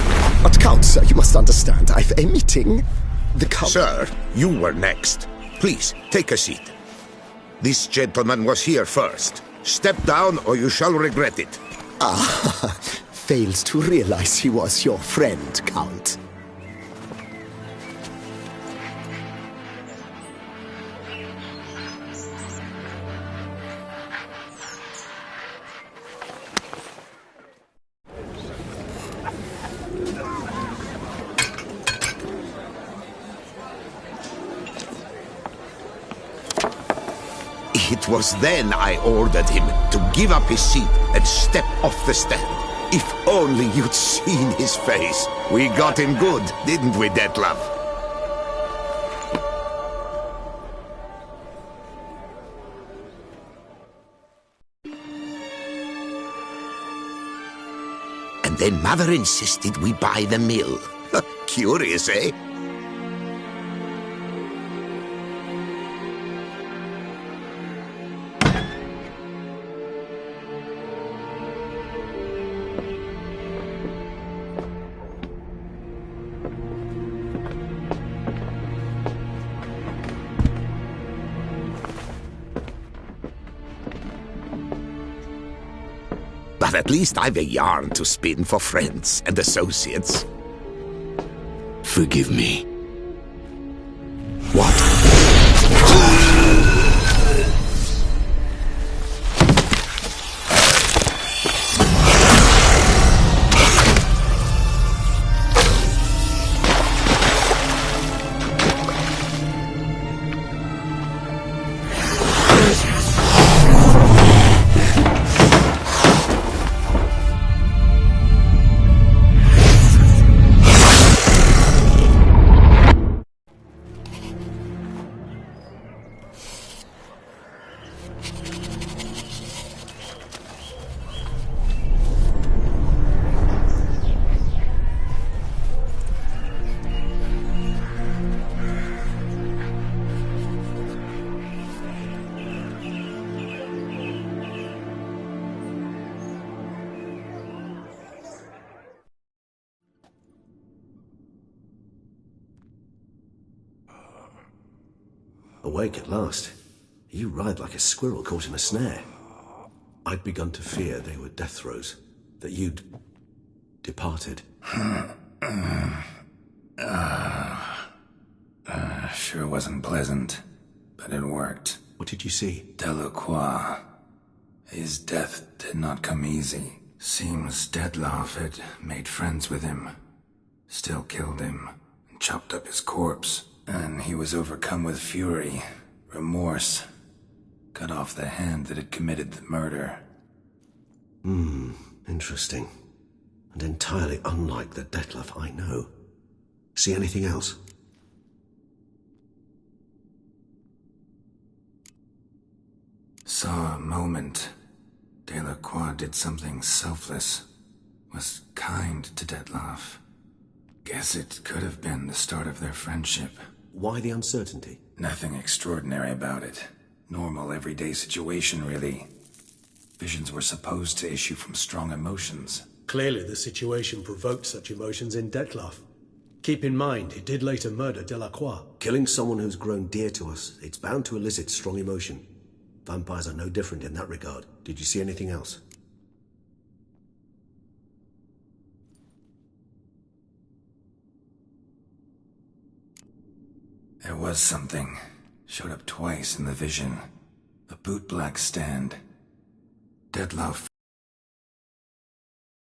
But Count, sir, you must understand. I've a meeting. The Count... Sir, you were next. Please, take a seat. This gentleman was here first. Step down or you shall regret it. Ah, fails to realize he was your friend, Count. It was then I ordered him to give up his seat and step off the stand. If only you'd seen his face. We got him good, didn't we, Dettlaff? And then Mother insisted we buy the mill. Curious, eh? But at least I've a yarn to spin for friends and associates. Forgive me. What? awake at last. You ride like a squirrel caught in a snare. I'd begun to fear they were death throes, that you'd departed. Sure wasn't pleasant, but it worked. What did you see? Delacroix. His death did not come easy. Seems Dettlaff had made friends with him. Still killed him, and chopped up his corpse. And he was overcome with fury, remorse. Cut off the hand that had committed the murder. Interesting. And entirely unlike the Dettlaff I know. See anything else? Saw a moment. Delacroix did something selfless. Was kind to Dettlaff. Guess it could have been the start of their friendship. Why the uncertainty? Nothing extraordinary about it. Normal, everyday situation, really. Visions were supposed to issue from strong emotions. Clearly the situation provoked such emotions in Dettlaff. Keep in mind, he did later murder Delacroix. Killing someone who's grown dear to us, it's bound to elicit strong emotion. Vampires are no different in that regard. Did you see anything else? There was something. Showed up twice in the vision. A bootblack stand. Dettlaff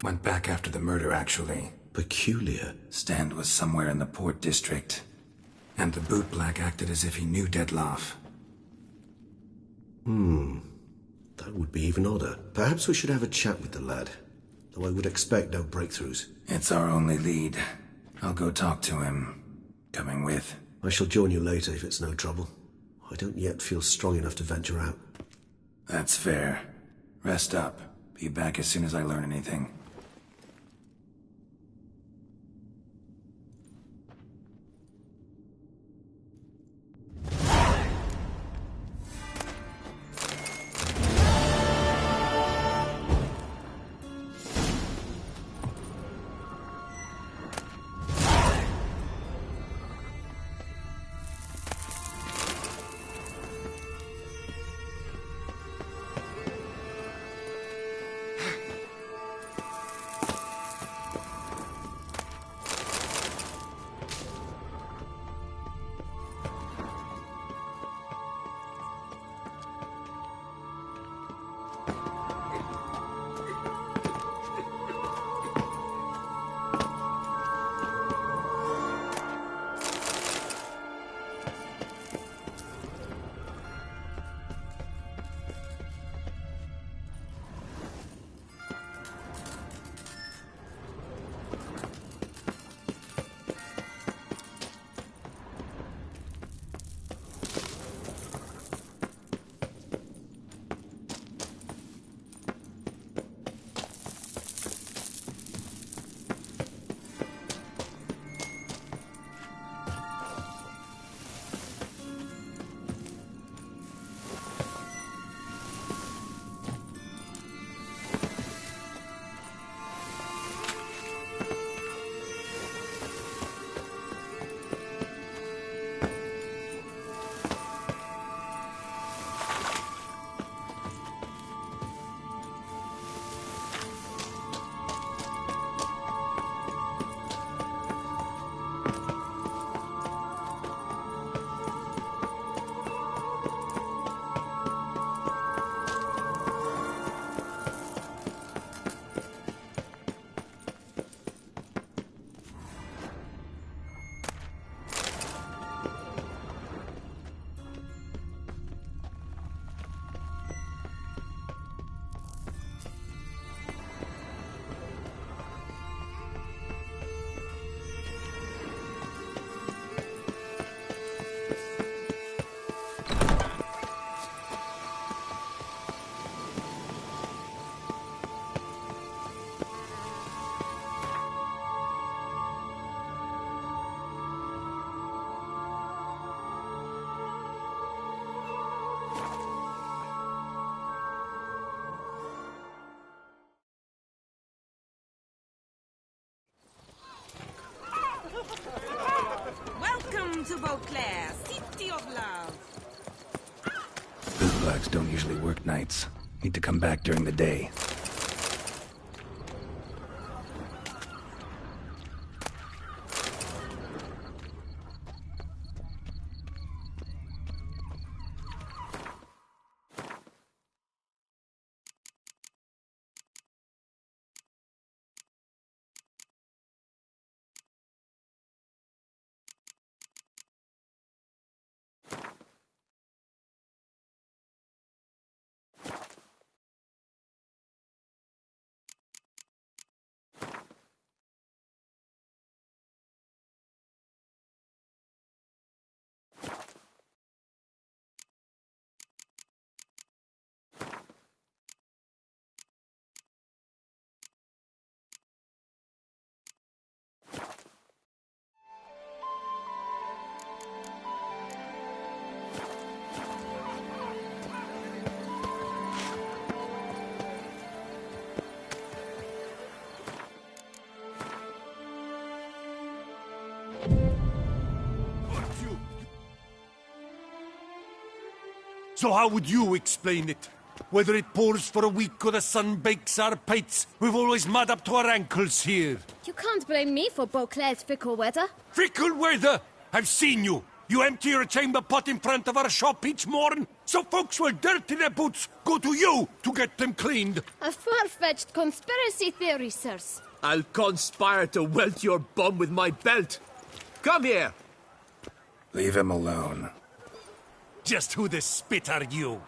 went back after the murder, actually. Peculiar. Stand was somewhere in the Port District. And the bootblack acted as if he knew Dettlaff. That would be even odder. Perhaps we should have a chat with the lad. Though I would expect no breakthroughs. It's our only lead. I'll go talk to him. Coming with? I shall join you later if it's no trouble. I don't yet feel strong enough to venture out. That's fair. Rest up. Be back as soon as I learn anything. Welcome to Beauclair, city of love. thugs don't usually work nights. Need to come back during the day. So how would you explain it? Whether it pours for a week or the sun bakes our pates, we've always mud up to our ankles here. You can't blame me for Beauclair's fickle weather. Fickle weather! I've seen you! You empty your chamber pot in front of our shop each morn, so folks will dirty their boots, go to you to get them cleaned. A far-fetched conspiracy theory, sirs. I'll conspire to welt your bum with my belt. Come here. Leave him alone. Just who the spit are you?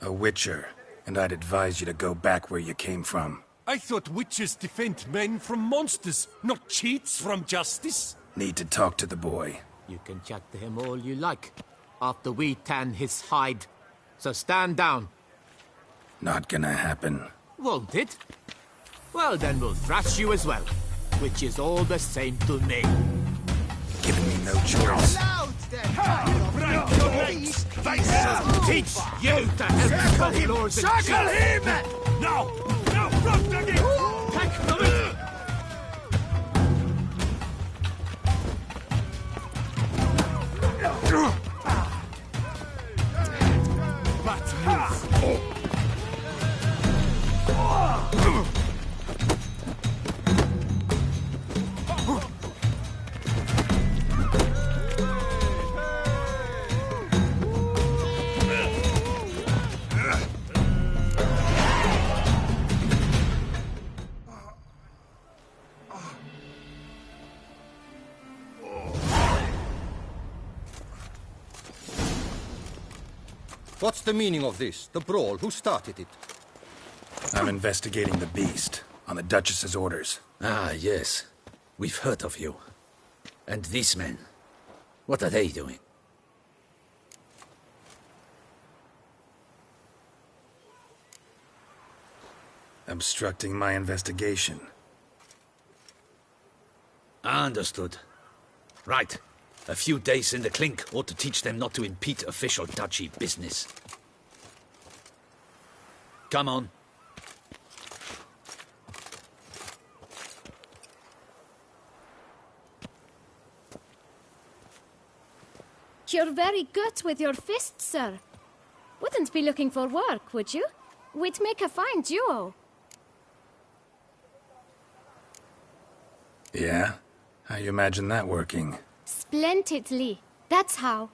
A witcher, and I'd advise you to go back where you came from. I thought witches defend men from monsters, not cheats from justice. Need to talk to the boy. You can chat to him all you like, after we tan his hide. So stand down. Not gonna happen. Won't it? Well, then we'll thrash you as well, which is all the same to me. Giving me no choice. Break your legs! Teach you to help folklores and Shackle him! Now! Now, front again! Take the What's the meaning of this? The brawl? Who started it? I'm investigating the beast, on the Duchess's orders. Ah, yes. We've heard of you. And these men, what are they doing? Obstructing my investigation. Understood. Right. A few days in the clink ought to teach them not to impede official duchy business. Come on. You're very good with your fists, sir. Wouldn't be looking for work, would you? We'd make a fine duo. Yeah? How you imagine that working? Splendidly. That's how.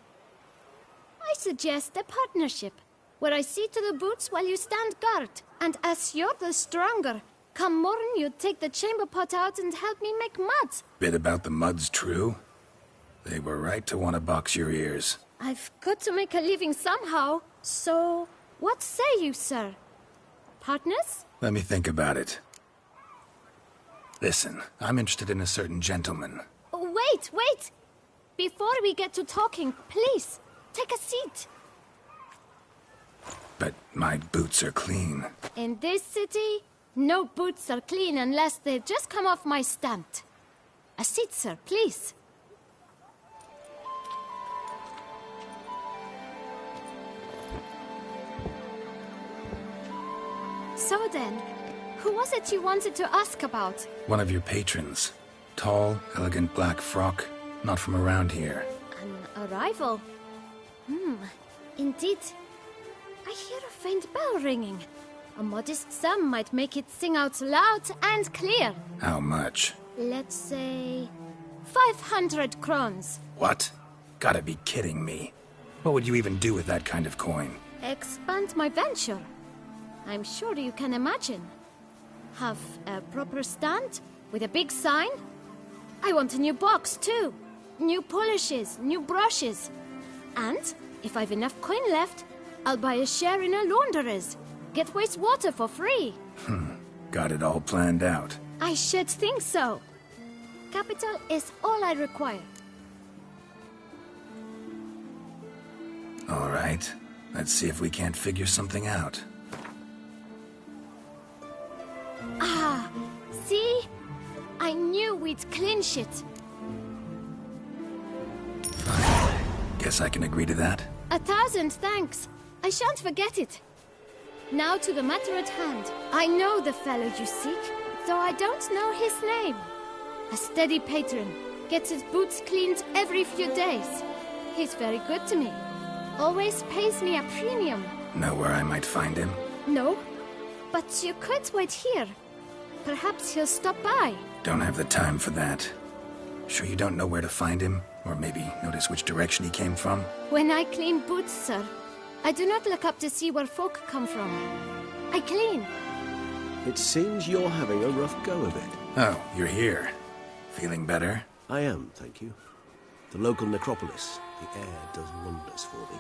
I suggest a partnership, where I see to the boots while you stand guard. And as you're the stronger, come morn you take the chamber pot out and help me make mud. Bit about the mud's true? They were right to want to box your ears. I've got to make a living somehow, so what say you, sir? Partners? Let me think about it. Listen, I'm interested in a certain gentleman. Wait, wait! Before we get to talking, please, take a seat. But my boots are clean. In this city, no boots are clean unless they just come off my stand. A seat, sir, please. So then, who was it you wanted to ask about? One of your patrons. Tall, elegant black frock. Not from around here. An rival. Indeed. I hear a faint bell ringing. A modest sum might make it sing out loud and clear. How much? Let's say 500 crowns. What? Gotta be kidding me. What would you even do with that kind of coin? Expand my venture. I'm sure you can imagine. Have a proper stand with a big sign. I want a new box too. New polishes, new brushes. And if I've enough coin left, I'll buy a share in a launderer's. Get wastewater for free. Got it all planned out. I should think so. Capital is all I require. All right. Let's see if we can't figure something out. Ah, see? I knew we'd clinch it. Fine. Guess I can agree to that. 1,000 thanks. I shan't forget it. Now to the matter at hand. I know the fellow you seek, though I don't know his name. A steady patron. Gets his boots cleaned every few days. He's very good to me. Always pays me a premium. Know where I might find him? No, but you could wait here. Perhaps he'll stop by. Don't have the time for that. Sure you don't know where to find him? Or maybe notice which direction he came from? When I clean boots, sir, I do not look up to see where folk come from. I clean. It seems you're having a rough go of it. Oh, you're here. Feeling better? I am, thank you. The local necropolis. The air does wonders for me.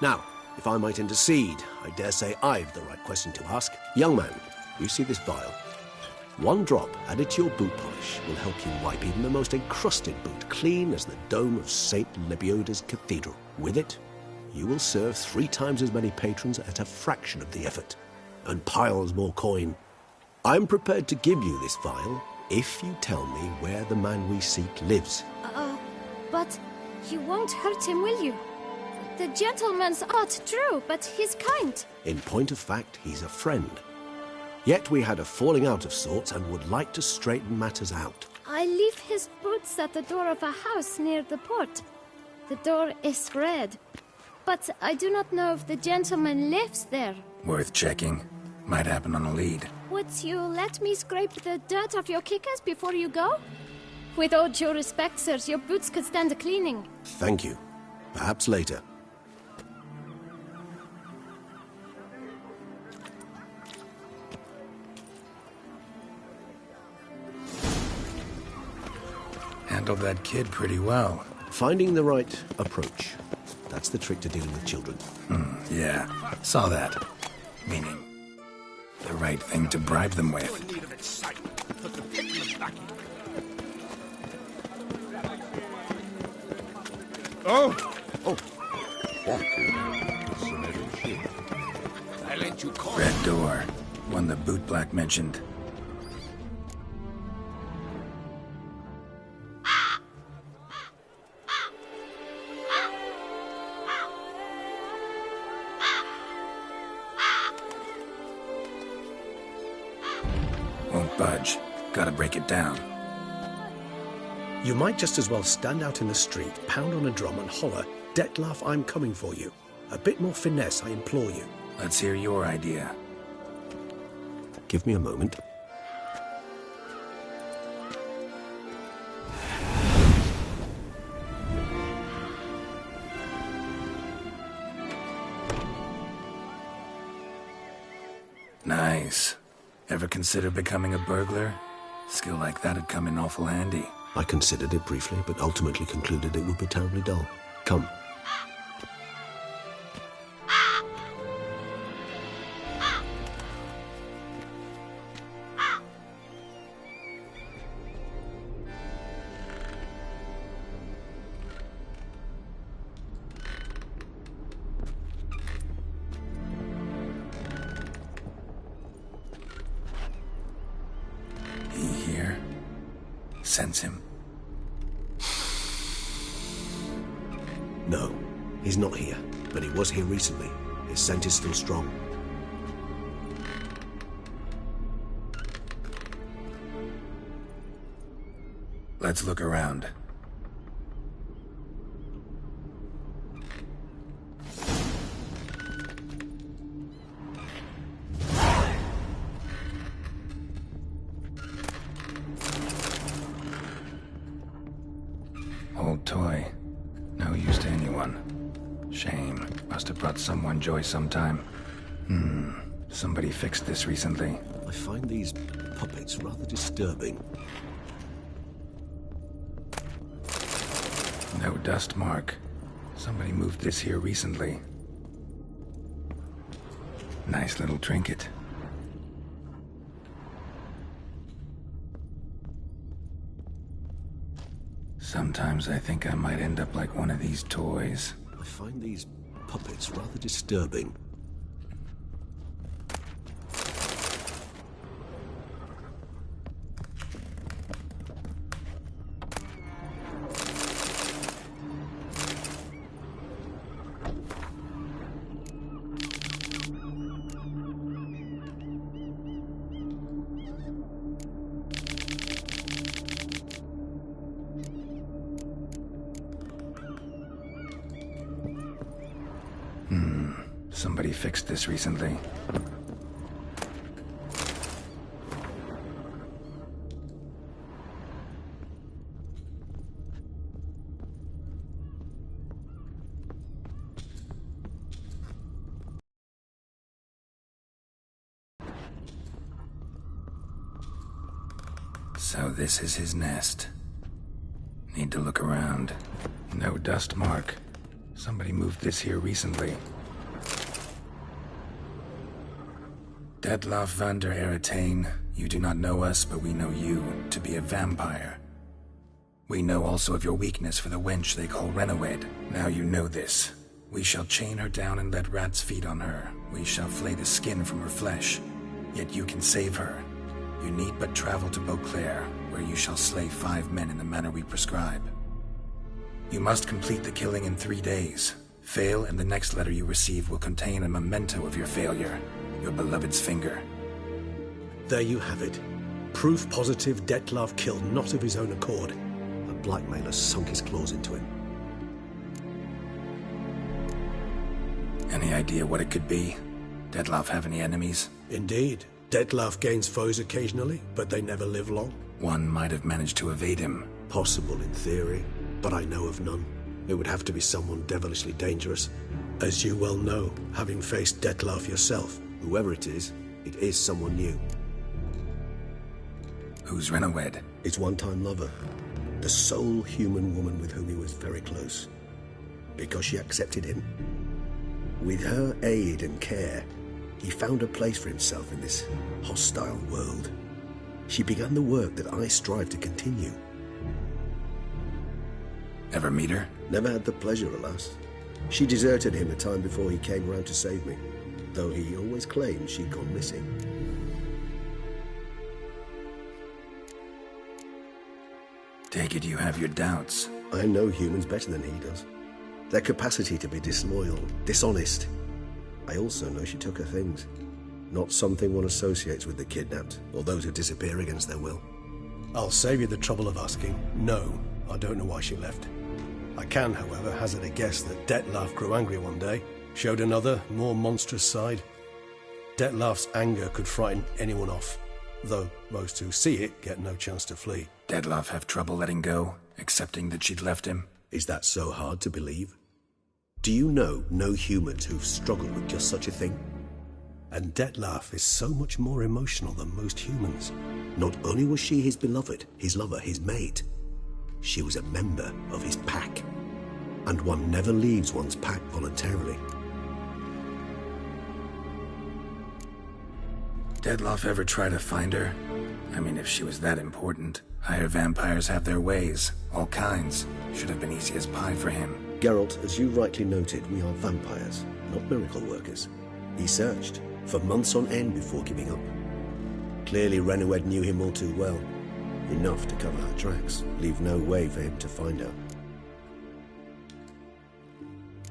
Now, if I might intercede, I dare say I've the right question to ask. Young man, you see this vial? One drop added to your boot polish will help you wipe even the most encrusted boot clean as the dome of St. Lebioda's Cathedral. With it, you will serve 3 times as many patrons at a fraction of the effort, and piles more coin. I'm prepared to give you this vial if you tell me where the man we seek lives. But you won't hurt him, will you? The gentleman's art true, but he's kind. In point of fact, he's a friend. Yet we had a falling out of sorts and would like to straighten matters out. I leave his boots at the door of a house near the port. The door is red, but I do not know if the gentleman lives there. Worth checking. Might happen on a lead. Would you let me scrape the dirt off your kickers before you go? With all due respect, sirs, your boots could stand a cleaning. Thank you. Perhaps later. Handled that kid pretty well. Finding the right approach. That's the trick to dealing with children. Yeah, saw that. Meaning, the right thing to bribe them with. Oh! I let you call. Red door. One the bootblack mentioned. Won't budge. Gotta break it down. You might just as well stand out in the street, pound on a drum and holler, "Detlef, I'm coming for you." A bit more finesse, I implore you. Let's hear your idea. Give me a moment. Nice. Ever consider becoming a burglar? Skill like that'd come in awful handy. I considered it briefly, but ultimately concluded it would be terribly dull. Come. He here? Sense him? No, he's not here, but he was here recently. His scent is still strong. Let's look around. brought someone joy sometime. Somebody fixed this recently. I find these puppets rather disturbing. No dust mark. Somebody moved this here recently. Nice little trinket. Sometimes I think I might end up like one of these toys. I find these puppets rather disturbing. Somebody fixed this recently. So this is his nest. Need to look around. No dust mark. Somebody moved this here recently. Detloff van der Eretain, you do not know us, but we know you to be a vampire. We know also of your weakness for the wench they call Renawed. Now you know this. We shall chain her down and let rats feed on her. We shall flay the skin from her flesh. Yet you can save her. You need but travel to Beauclair, where you shall slay 5 men in the manner we prescribe. You must complete the killing in 3 days. Fail, and the next letter you receive will contain a memento of your failure. Your beloved's finger. There you have it. Proof positive Detlaff killed not of his own accord. A blackmailer sunk his claws into him. Any idea what it could be? Detlaff have any enemies? Indeed. Detlaff gains foes occasionally, but they never live long. One might have managed to evade him. Possible in theory, but I know of none. It would have to be someone devilishly dangerous. As you well know, having faced Detlaff yourself, whoever it is someone new. Who's Renawed? His one-time lover. The sole human woman with whom he was very close. Because she accepted him. With her aid and care, he found a place for himself in this hostile world. She began the work that I strive to continue. Ever meet her? Never had the pleasure, alas. She deserted him a time before he came round to save me, though he always claimed she'd gone missing. Take it you have your doubts. I know humans better than he does. Their capacity to be disloyal, dishonest. I also know she took her things. Not something one associates with the kidnapped, or those who disappear against their will. I'll save you the trouble of asking. No, I don't know why she left. I can, however, hazard a guess that Detlaff grew angry one day, showed another, more monstrous side. Detlaff's anger could frighten anyone off, though most who see it get no chance to flee. Detlaff have trouble letting go, accepting that she'd left him? Is that so hard to believe? Do you know no humans who've struggled with just such a thing? And Detlaff is so much more emotional than most humans. Not only was she his beloved, his lover, his mate, she was a member of his pack. And one never leaves one's pack voluntarily. Detlaff ever try to find her? I mean, if she was that important. Higher vampires have their ways, all kinds. Should have been easy as pie for him. Geralt, as you rightly noted, we are vampires, not miracle workers. He searched for months on end before giving up. Clearly Renawed knew him all too well. Enough to cover her tracks, leave no way for him to find her.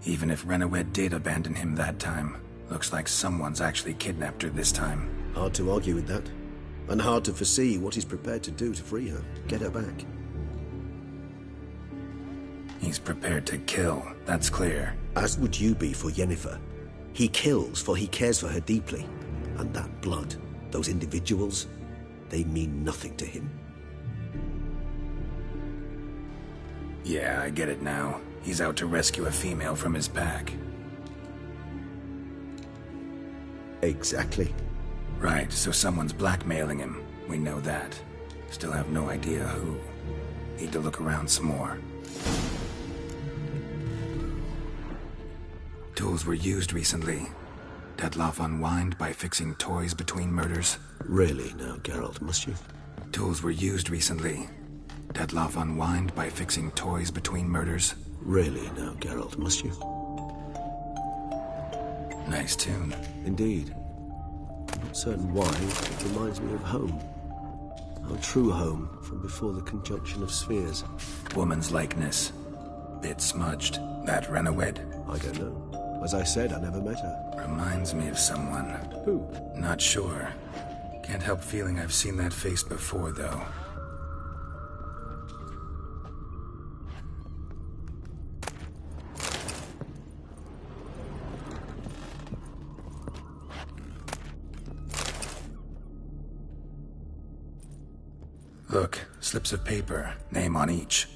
Even if Renawed did abandon him that time, looks like someone's actually kidnapped her this time. Hard to argue with that. And hard to foresee what he's prepared to do to free her, get her back. He's prepared to kill, that's clear. As would you be for Yennefer. He kills for he cares for her deeply. And that blood, those individuals, they mean nothing to him. Yeah, I get it now. He's out to rescue a female from his pack. Exactly. Right, so someone's blackmailing him. We know that. Still have no idea who. Need to look around some more. Tools were used recently. Detloff unwind by fixing toys between murders. Really now, Geralt, must you? Tools were used recently. Detloff unwind by fixing toys between murders. Really now, Geralt, must you? Nice tune. Indeed. I'm not certain why, but it reminds me of home. Our true home from before the conjunction of spheres. Woman's likeness. Bit smudged. That Renowed? I don't know. As I said, I never met her. Reminds me of someone. Who? Not sure. Can't help feeling I've seen that face before, though. Look, slips of paper, name on each.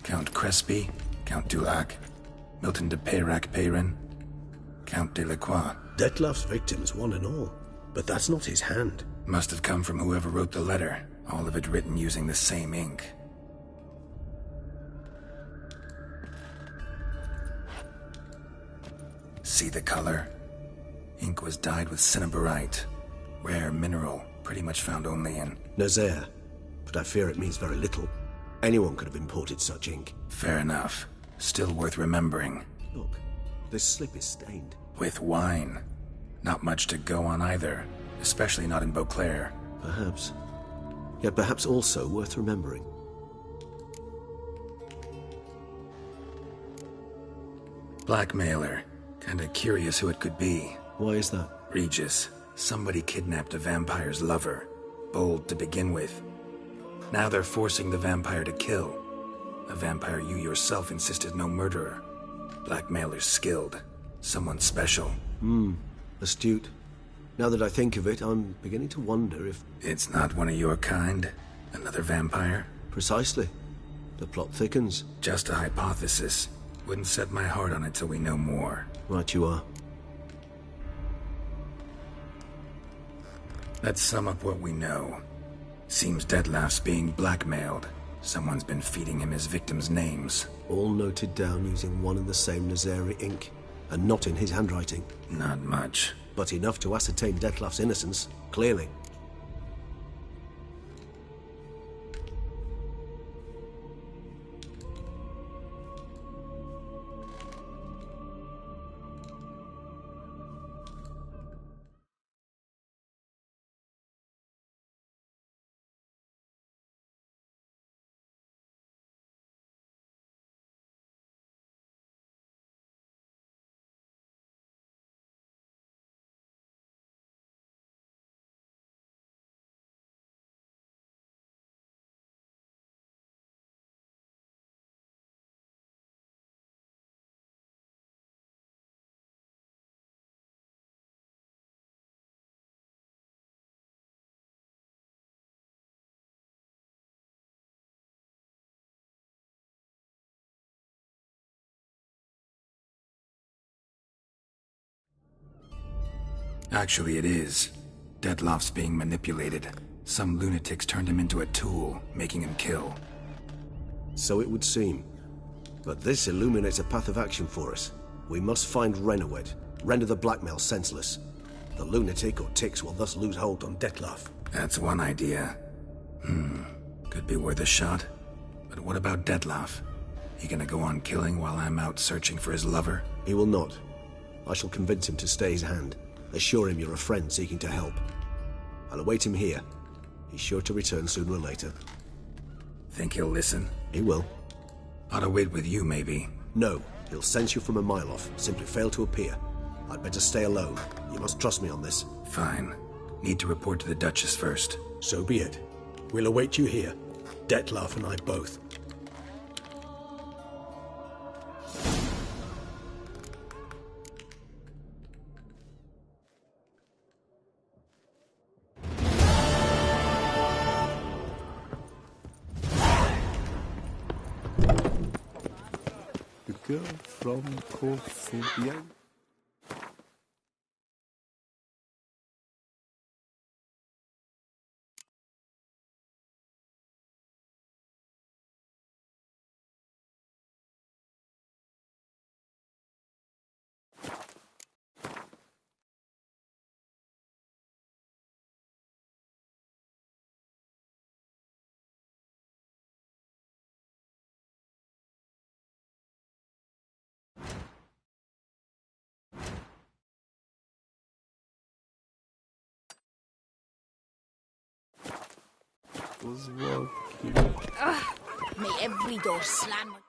Count Crespi, Count Dulac, Milton de Peyrac-Peyrin, Count Delacroix. Detloff's victims, one and all. But that's not his hand. Must have come from whoever wrote the letter, all of it written using the same ink. See the color? Ink was dyed with cinnabarite, rare mineral, pretty much found only in Nazaire, but I fear it means very little. Anyone could have imported such ink. Fair enough. Still worth remembering. Look, this slip is stained. With wine. Not much to go on either, especially not in Beauclair. Perhaps. Yet perhaps also worth remembering. Blackmailer. Kinda curious who it could be. Why is that? Regis. Somebody kidnapped a vampire's lover. Bold to begin with. Now they're forcing the vampire to kill. A vampire you yourself insisted no murderer. Blackmailer's skilled. Someone special. Astute. Now that I think of it, I'm beginning to wonder if... It's not one of your kind? Another vampire? Precisely. The plot thickens. Just a hypothesis. Wouldn't set my heart on it till we know more. Right you are. Let's sum up what we know. Seems Detloff's being blackmailed. Someone's been feeding him his victims' names. All noted down using one and the same Nazaire ink, and not in his handwriting. Not much. But enough to ascertain Detloff's innocence, clearly. Actually, it is. Detloff's being manipulated. Some lunatics turned him into a tool, making him kill. So it would seem. But this illuminates a path of action for us. We must find Renowed, render the blackmail senseless. The lunatic or ticks will thus lose hold on Detloff. That's one idea. Could be worth a shot. But what about Detloff? He gonna go on killing while I'm out searching for his lover? He will not. I shall convince him to stay his hand. Assure him you're a friend seeking to help. I'll await him here. He's sure to return sooner or later. Think he'll listen? He will. Ought to wait with you, maybe. No, he'll sense you from a mile off. Simply fail to appear. I'd better stay alone. You must trust me on this. Fine. Need to report to the Duchess first. So be it. We'll await you here. Detloff and I both. The girl from Corfubio? May every door slam.